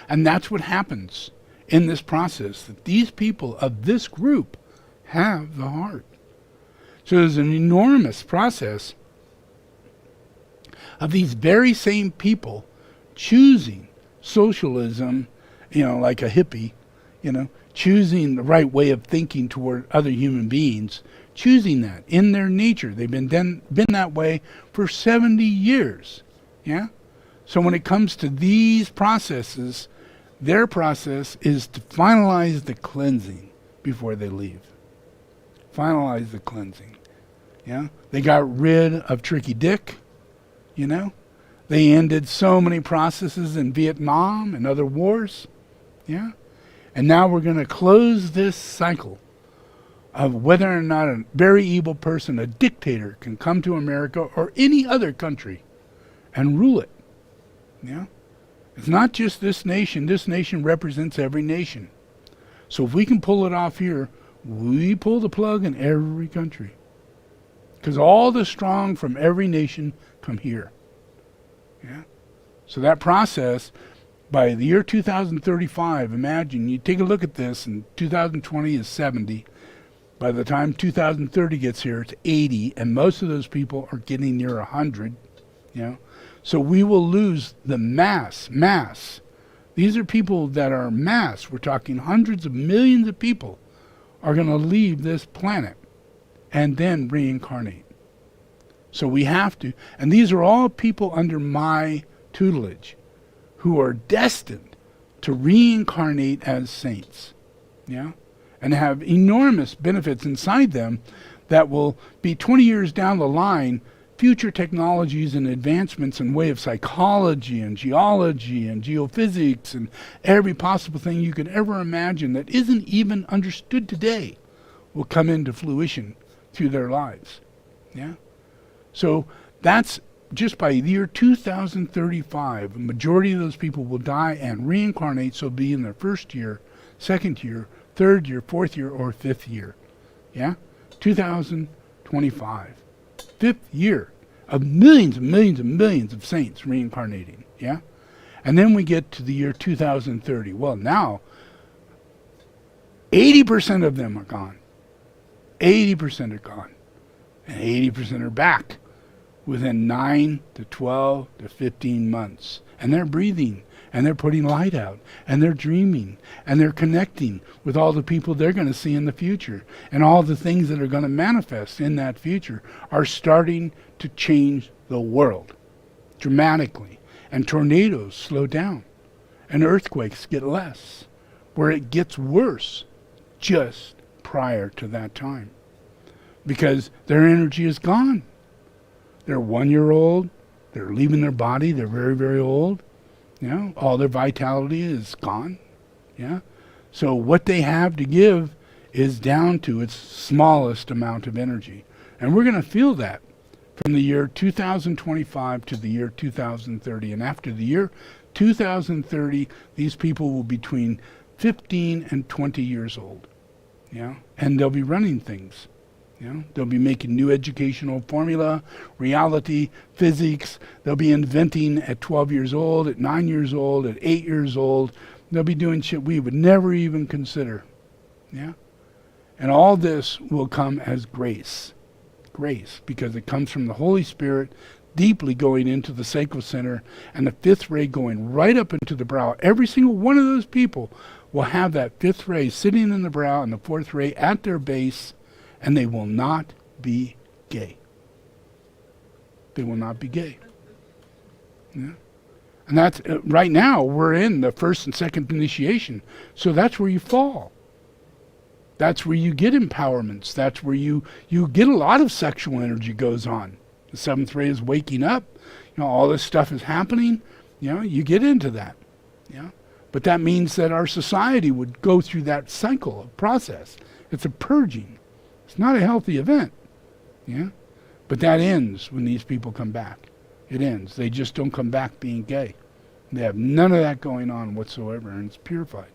And that's what happens in this process, that these people of this group have the heart. So there's an enormous process of these very same people choosing socialism, like a hippie, choosing the right way of thinking toward other human beings, choosing that in their nature. They've been that way for 70 years. Yeah? So when it comes to these processes, their process is to finalize the cleansing before they leave. Finalize the cleansing. Yeah? They got rid of Tricky Dick, They ended so many processes in Vietnam and other wars. Yeah? And now we're going to close this cycle of whether or not a very evil person, a dictator, can come to America or any other country and rule it. Yeah? It's not just this nation. This nation represents every nation. So if we can pull it off here, we pull the plug in every country. Because all the strong from every nation come here. Yeah? So that process, by the year 2035, imagine, you take a look at this, and 2020 is 70. By the time 2030 gets here, it's 80, and most of those people are getting near 100. So we will lose the mass. These are people that are mass. We're talking hundreds of millions of people are going to leave this planet and then reincarnate. So we have to, and these are all people under my tutelage who are destined to reincarnate as saints. Yeah? And have enormous benefits inside them that will be 20 years down the line, future technologies and advancements in way of psychology and geology and geophysics and every possible thing you could ever imagine that isn't even understood today will come into fruition through their lives. Yeah? So that's just by the year 2035, a majority of those people will die and reincarnate, so be in their first year, second year, third year, fourth year, or fifth year. Yeah? 2025. Fifth year of millions and millions and millions of saints reincarnating. Yeah? And then we get to the year 2030. Well, now, 80% of them are gone. 80% are gone. And 80% are back within 9 to 12 to 15 months. And they're breathing, and they're putting light out, and they're dreaming, and they're connecting with all the people they're going to see in the future. And all the things that are going to manifest in that future are starting to change the world dramatically. And tornadoes slow down, and earthquakes get less, where it gets worse just prior to that time. Because their energy is gone. They're 1 year old, they're leaving their body, they're very, very old. You know, all their vitality is gone. Yeah. So what they have to give is down to its smallest amount of energy. And we're going to feel that from the year 2025 to the year 2030. And after the year 2030, these people will be between 15 and 20 years old. Yeah. And they'll be running things. You know, they'll be making new educational formula, reality, physics. They'll be inventing at 12 years old, at 9 years old, at 8 years old. They'll be doing shit we would never even consider. Yeah? And all this will come as grace. Grace, because it comes from the Holy Spirit deeply going into the sacral center and the fifth ray going right up into the brow. Every single one of those people will have that fifth ray sitting in the brow and the fourth ray at their base. And they will not be gay. They will not be gay. Yeah? And that's, right now, we're in the first and second initiation. So that's where you fall. That's where you get empowerments. That's where you get a lot of sexual energy goes on. The seventh ray is waking up. You know, all this stuff is happening. You know, you get into that. Yeah? But that means that our society would go through that cycle of process. It's a purging. It's not a healthy event, yeah? But that ends when these people come back. It ends. They just don't come back being gay. They have none of that going on whatsoever, and it's purified.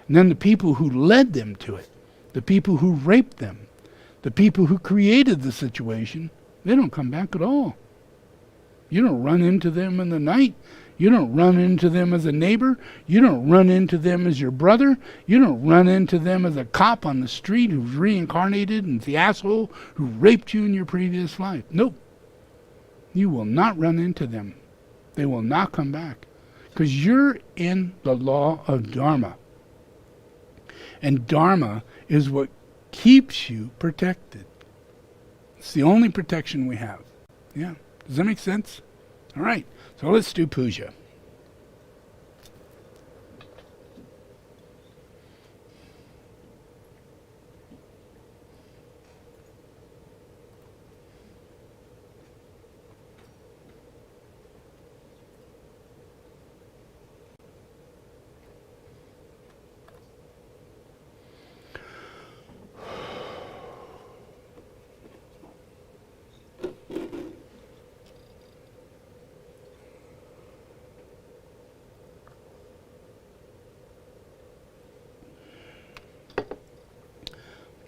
And then the people who led them to it, the people who raped them, the people who created the situation, they don't come back at all. You don't run into them in the night. You don't run into them as a neighbor. You don't run into them as your brother. You don't run into them as a cop on the street who's reincarnated and the asshole who raped you in your previous life. Nope. You will not run into them. They will not come back. Because you're in the law of dharma. And dharma is what keeps you protected. It's the only protection we have. Yeah. Does that make sense? All right. So let's do puja.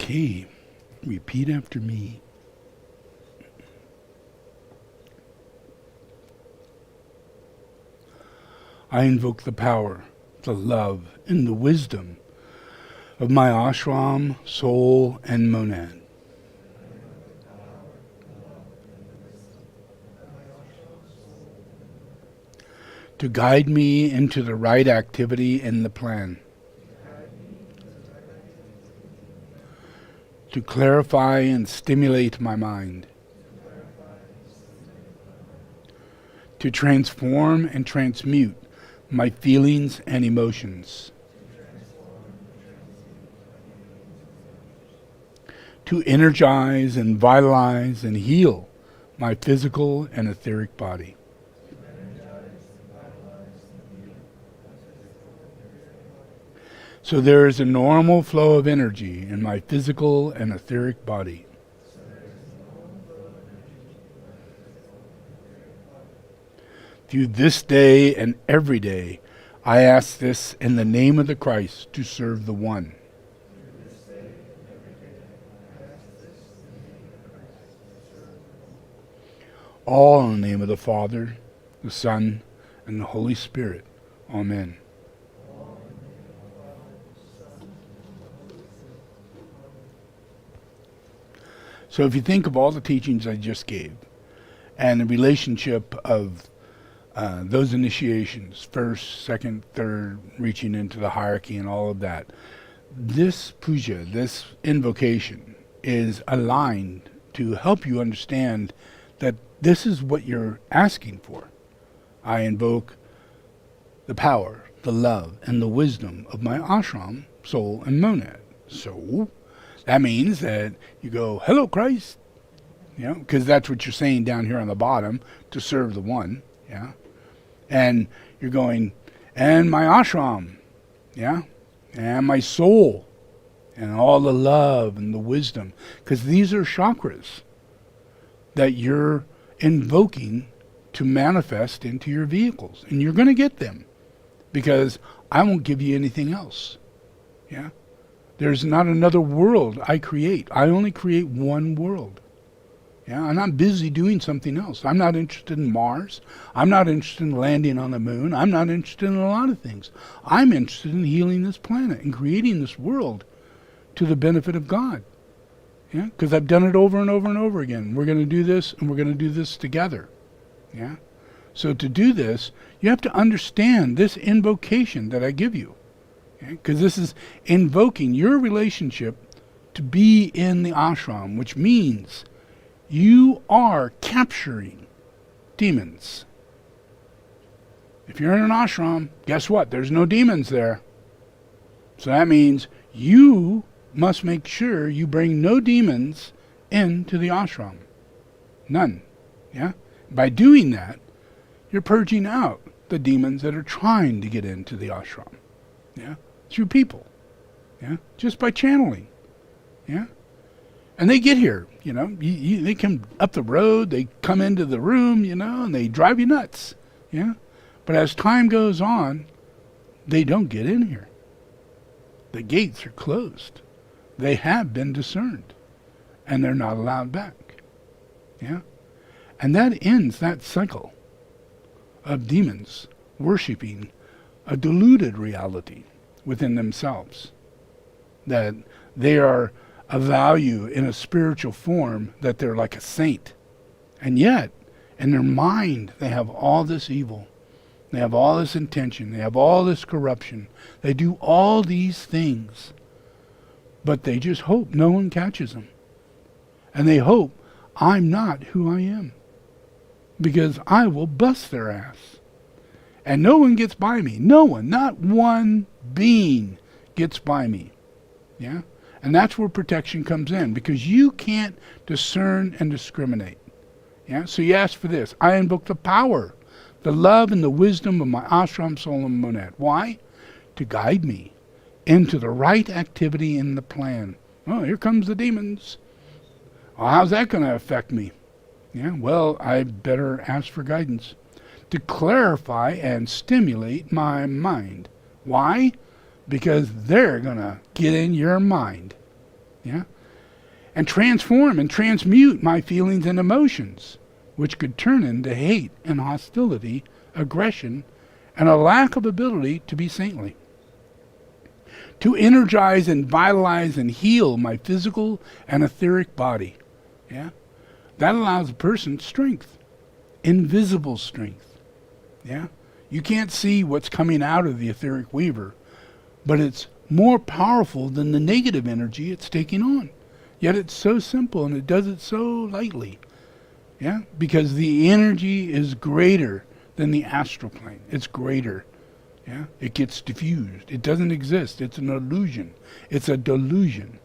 Okay, repeat after me. I invoke the power, the love, and the wisdom of my ashram, soul, and monad. To guide me into the right activity in the plan. To clarify and stimulate my mind. To transform and transmute my feelings and emotions. To energize and vitalize and heal my physical and etheric body. So there is a normal flow of energy in my physical and etheric body. Through this day and every day, I ask this in the name of the Christ to serve the One. All in the name of the Father, the Son, and the Holy Spirit. Amen. So if you think of all the teachings I just gave, and the relationship of those initiations, first, second, third, reaching into the hierarchy and all of that, this puja, this invocation, is aligned to help you understand that this is what you're asking for. I invoke the power, the love, and the wisdom of my ashram, soul, and monad. So that means that you go, hello, Christ, because that's what you're saying down here on the bottom, to serve the one, and you're going, and my ashram, and my soul, and all the love and the wisdom, because these are chakras that you're invoking to manifest into your vehicles, and you're going to get them, because I won't give you anything else. There's not another world I create. I only create one world. I'm not busy doing something else. I'm not interested in Mars. I'm not interested in landing on the moon. I'm not interested in a lot of things. I'm interested in healing this planet and creating this world to the benefit of God. Because I've done it over and over and over again. We're going to do this, and we're going to do this together. So to do this, you have to understand this invocation that I give you. Because this is invoking your relationship to be in the ashram, which means you are capturing demons. If you're in an ashram, guess what? There's no demons there. So that means you must make sure you bring no demons into the ashram. None. By doing that, you're purging out the demons that are trying to get into the ashram. Through people. Just by channeling. And they get here, they come up the road, they come into the room, and they drive you nuts. But as time goes on, they don't get in here. The gates are closed. They have been discerned. And they're not allowed back. And that ends that cycle of demons worshipping a diluted reality within themselves. That they are a value in a spiritual form, that they're like a saint. And yet, in their mind, they have all this evil. They have all this intention. They have all this corruption. They do all these things. But they just hope no one catches them. And they hope I'm not who I am. Because I will bust their ass. And no one gets by me. No one, not one being gets by me. And that's where protection comes in, because you can't discern and discriminate. So you ask for this. I invoke the power, the love, and the wisdom of my ashram, soul, and monad. Why? To guide me into the right activity in the plan. Oh, here comes the demons. Well, how's that going to affect me? Well, I better ask for guidance to clarify and stimulate my mind. Why? Because they're going to get in your mind. And transform and transmute my feelings and emotions, which could turn into hate and hostility, aggression, and a lack of ability to be saintly. To energize and vitalize and heal my physical and etheric body. That allows a person strength, invisible strength. You can't see what's coming out of the etheric weaver, but it's more powerful than the negative energy it's taking on. Yet it's so simple, and it does it so lightly. Because the energy is greater than the astral plane. It's greater. It gets diffused. It doesn't exist. It's an illusion. It's a delusion.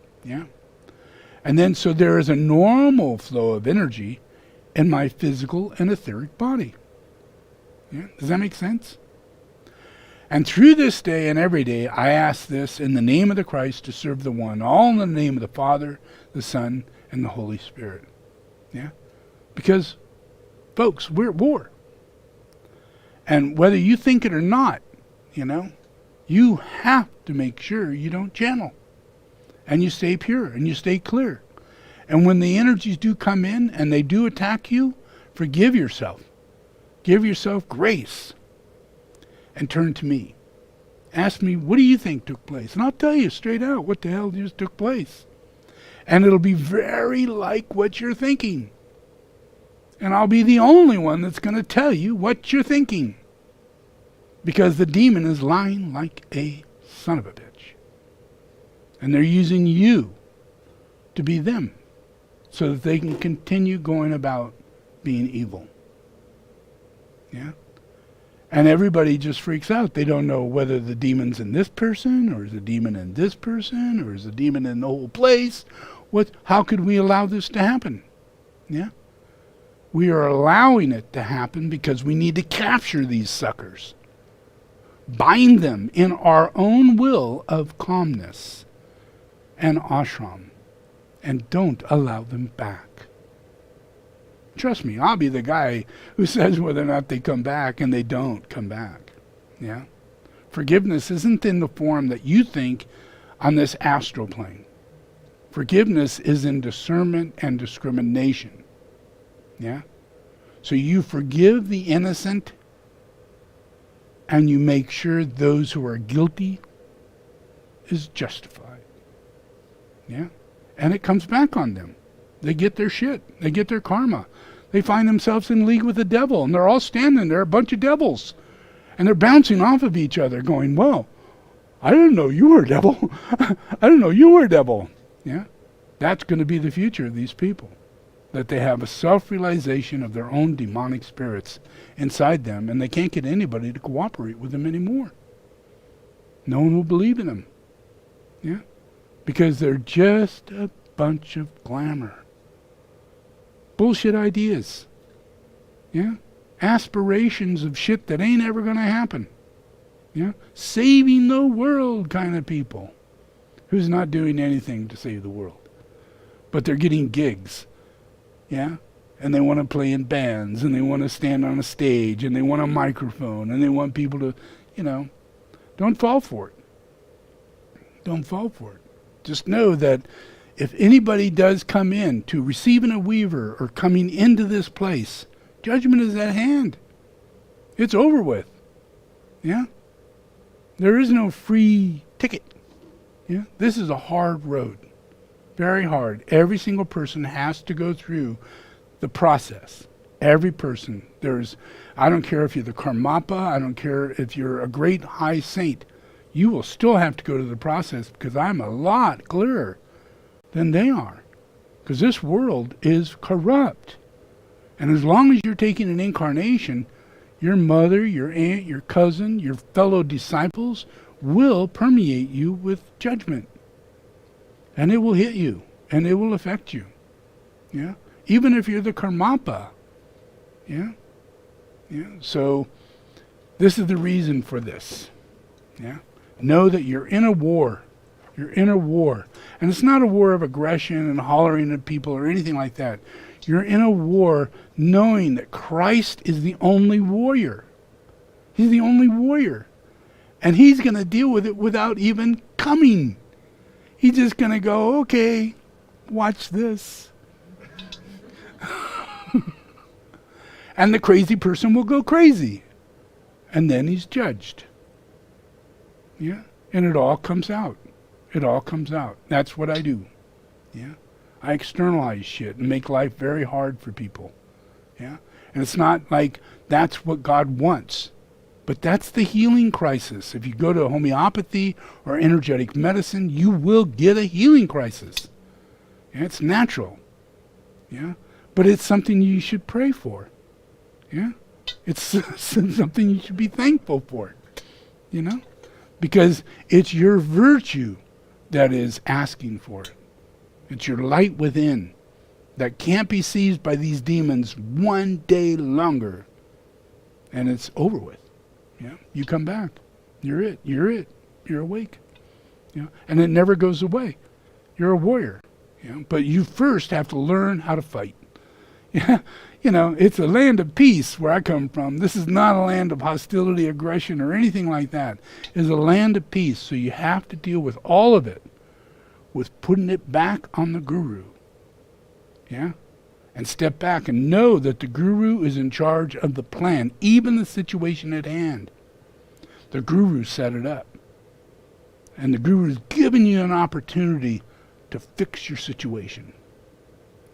And then so there is a normal flow of energy in my physical and etheric body. Does that make sense? And through this day and every day, I ask this in the name of the Christ to serve the one, all in the name of the Father, the Son, and the Holy Spirit. Because, folks, we're at war. And whether you think it or not, you have to make sure you don't channel. And you stay pure and you stay clear. And when the energies do come in and they do attack you, forgive yourself. Give yourself grace. And turn to me. Ask me, what do you think took place? And I'll tell you straight out what the hell just took place. And it'll be very like what you're thinking. And I'll be the only one that's going to tell you what you're thinking. Because the demon is lying like a son of a bitch. And they're using you to be them, so that they can continue going about being evil. Yeah? And everybody just freaks out. They don't know whether the demon's in this person, or is a demon in this person, or is a demon in the whole place. How could we allow this to happen? Yeah? We are allowing it to happen because we need to capture these suckers. Bind them in our own will of calmness and ashram. And don't allow them back. Trust me, I'll be the guy who says whether or not they come back, and they don't come back. Yeah? Forgiveness isn't in the form that you think on this astral plane. Forgiveness is in discernment and discrimination. Yeah? So you forgive the innocent, and you make sure those who are guilty is justified. Yeah? And it comes back on them. They get their shit. They get their karma. They find themselves in league with the devil, and they're all standing there, a bunch of devils. And they're bouncing off of each other, going, "Well, I didn't know you were a devil. I didn't know you were a devil." Yeah? That's going to be the future of these people. That they have a self-realization of their own demonic spirits inside them, and they can't get anybody to cooperate with them anymore. No one will believe in them. Yeah? Because they're just a bunch of glamour. Bullshit ideas. Yeah? Aspirations of shit that ain't ever going to happen. Yeah? Saving the world kind of people. Who's not doing anything to save the world. But they're getting gigs. Yeah? And they want to play in bands, and they want to stand on a stage, and they want a microphone, and they want people to, don't fall for it. Don't fall for it. Just know that if anybody does come in to receiving a weaver or coming into this place, judgment is at hand. It's over with. Yeah? There is no free ticket. Yeah? This is a hard road. Very hard. Every single person has to go through the process. Every person. I don't care if you're the Karmapa, I don't care if you're a great high saint. You will still have to go to the process, because I'm a lot clearer than they are. Because this world is corrupt. And as long as you're taking an incarnation, your mother, your aunt, your cousin, your fellow disciples will permeate you with judgment. And it will hit you. And it will affect you. Yeah? Even if you're the Karmapa. Yeah? Yeah? So, this is the reason for this. Yeah? Know that you're in a war. You're in a war. And it's not a war of aggression and hollering at people or anything like that. You're in a war knowing that Christ is the only warrior. He's the only warrior. And he's going to deal with it without even coming. He's just going to go, "Okay, watch this." And the crazy person will go crazy. And then he's judged. Yeah? And it all comes out. It all comes out. That's what I do. Yeah? I externalize shit and make life very hard for people. Yeah? And it's not like that's what God wants. But that's the healing crisis. If you go to homeopathy or energetic medicine, you will get a healing crisis. Yeah? It's natural. Yeah? But it's something you should pray for. Yeah? It's something you should be thankful for. Because it's your virtue that is asking for it. It's your light within that can't be seized by these demons one day longer. And it's over with. Yeah? You come back. You're it. You're it. You're awake. Yeah? And it never goes away. You're a warrior. Yeah? But you first have to learn how to fight. Yeah? It's a land of peace where I come from. This is not a land of hostility, aggression, or anything like that. It's a land of peace. So you have to deal with all of it with putting it back on the guru. Yeah? And step back and know that the guru is in charge of the plan, even the situation at hand. The guru set it up. And the guru is giving you an opportunity to fix your situation.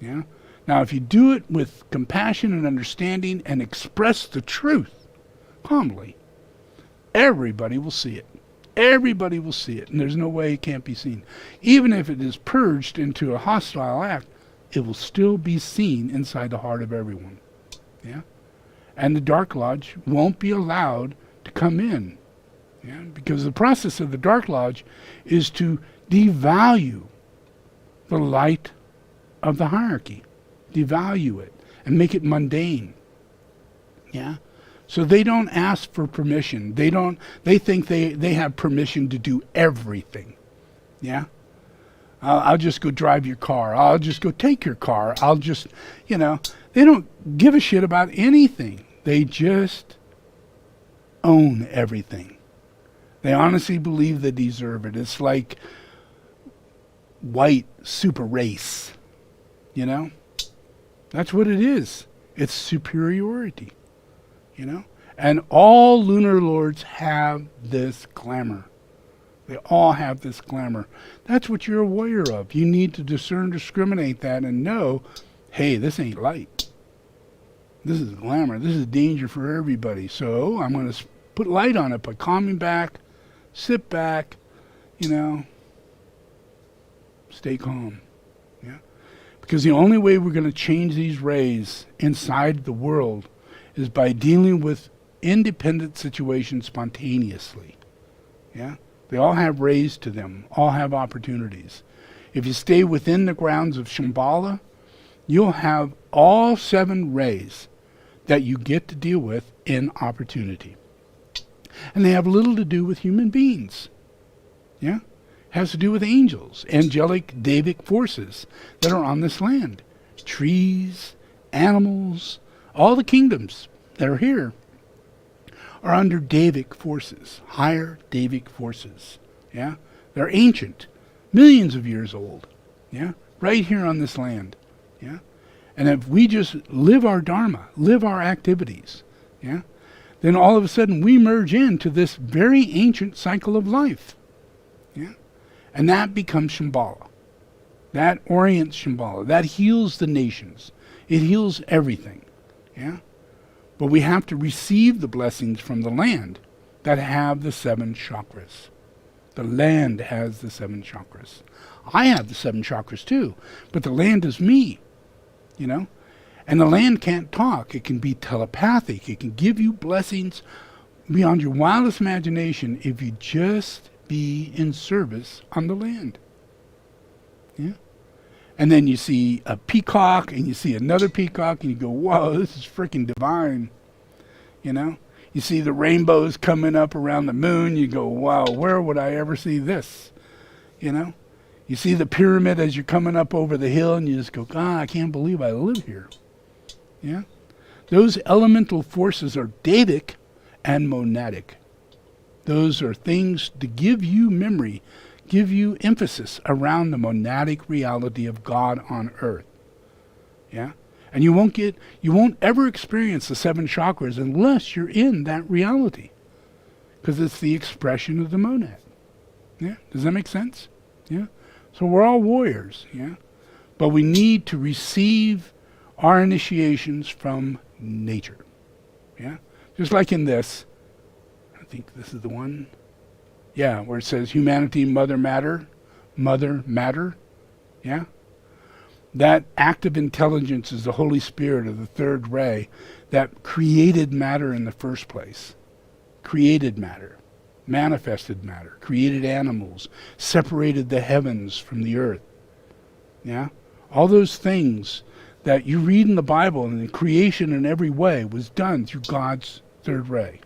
Yeah? Now, if you do it with compassion and understanding and express the truth calmly, everybody will see it. Everybody will see it, and there's no way it can't be seen. Even if it is purged into a hostile act, it will still be seen inside the heart of everyone. Yeah? And the Dark Lodge won't be allowed to come in. Yeah? Because the process of the Dark Lodge is to devalue the light of the hierarchy. Devalue it and make it mundane. Yeah? So they don't ask for permission. They think they have permission to do everything. Yeah? I'll just go drive your car. I'll just go take your car. I'll just, they don't give a shit about anything. They just own everything. They honestly believe they deserve it. It's like white super race. That's what it is. It's superiority. And all lunar lords have this glamour. They all have this glamour. That's what you're aware of. You need to discern, discriminate that, and know, hey, this ain't light. This is glamour. This is danger for everybody. So I'm going to put light on it by calming back, sit back, stay calm. Yeah? Because the only way we're going to change these rays inside the world is by dealing with independent situations spontaneously. Yeah? They all have rays to them, all have opportunities. If you stay within the grounds of Shambhala, you'll have all 7 rays that you get to deal with in opportunity. And they have little to do with human beings. Yeah? It has to do with angels, angelic Devic forces that are on this land. Trees, animals, all the kingdoms that are here are under Devic forces, higher Devic forces. Yeah? They're ancient, millions of years old. Yeah? Right here on this land. Yeah? And if we just live our dharma, live our activities, yeah, then all of a sudden we merge into this very ancient cycle of life. Yeah? And that becomes Shambhala. That orients Shambhala. That heals the nations. It heals everything. Yeah? But we have to receive the blessings from the land that have the 7 chakras. The land has the 7 chakras. I have the 7 chakras too, but the land is me. And the land can't talk. It can be telepathic. It can give you blessings beyond your wildest imagination if you just be in service on the land. Yeah? And then you see a peacock, and you see another peacock, and you go, whoa, this is freaking divine. You see the rainbows coming up around the moon, you go, wow, where would I ever see this? You see the pyramid as you're coming up over the hill, and you just go, God, I can't believe I live here. Yeah? Those elemental forces are Devic and monadic. Those are things to give you memory, give you emphasis around the monadic reality of God on earth. Yeah? And you won't ever experience the 7 chakras unless you're in that reality. Because it's the expression of the monad. Yeah? Does that make sense? Yeah? So we're all warriors, yeah? But we need to receive our initiations from nature. Yeah? Just like in this, I think this is the one. Yeah, where it says humanity, mother matter. Yeah? That active intelligence is the Holy Spirit of the 3rd ray that created matter in the first place. Created matter. Manifested matter, created animals, separated the heavens from the earth. Yeah? All those things that you read in the Bible, and the creation in every way was done through God's 3rd ray.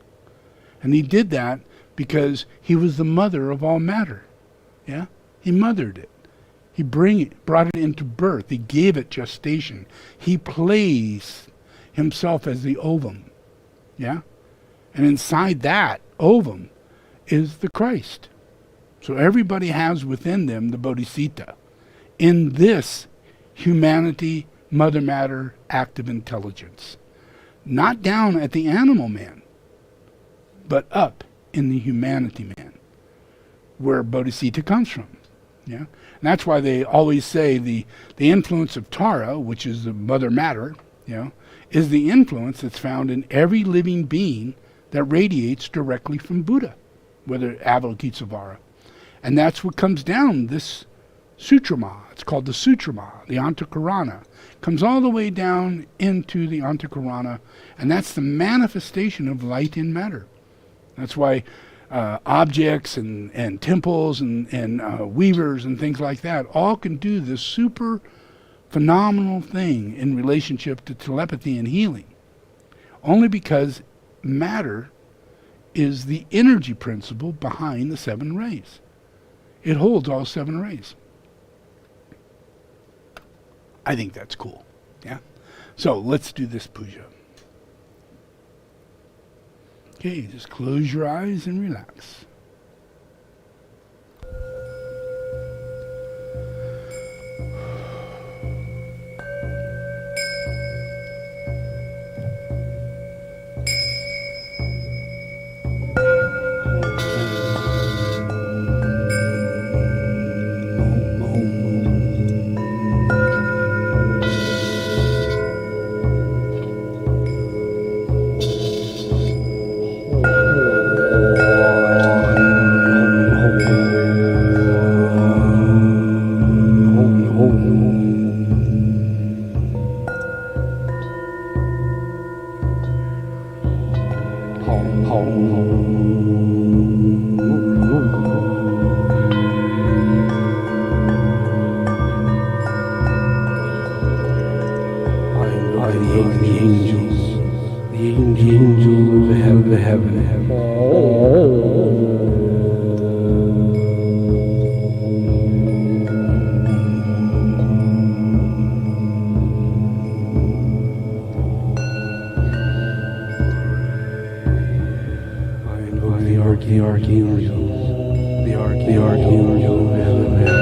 And he did that because he was the mother of all matter. Yeah? He mothered it. He brought it into birth. He gave it gestation. He placed himself as the ovum. Yeah? And inside that ovum is the Christ. So everybody has within them the Bodhisattva. In this humanity, mother matter, active intelligence. Not down at the animal man, but up in the humanity man, where Bodhisattva comes from. Yeah, and that's why they always say the influence of Tara, which is the mother matter, is the influence that's found in every living being that radiates directly from Buddha, whether Avalokitesvara. And that's what comes down this Sutrama. It's called the Sutrama, the Antakarana. Comes all the way down into the Antakarana, and that's the manifestation of light in matter. That's why objects and temples and weavers and things like that all can do this super phenomenal thing in relationship to telepathy and healing. Only because matter is the energy principle behind the 7 rays. It holds all 7 rays. I think that's cool. Yeah. So let's do this puja. Okay, just close your eyes and relax. The archangels, the archangels of heaven.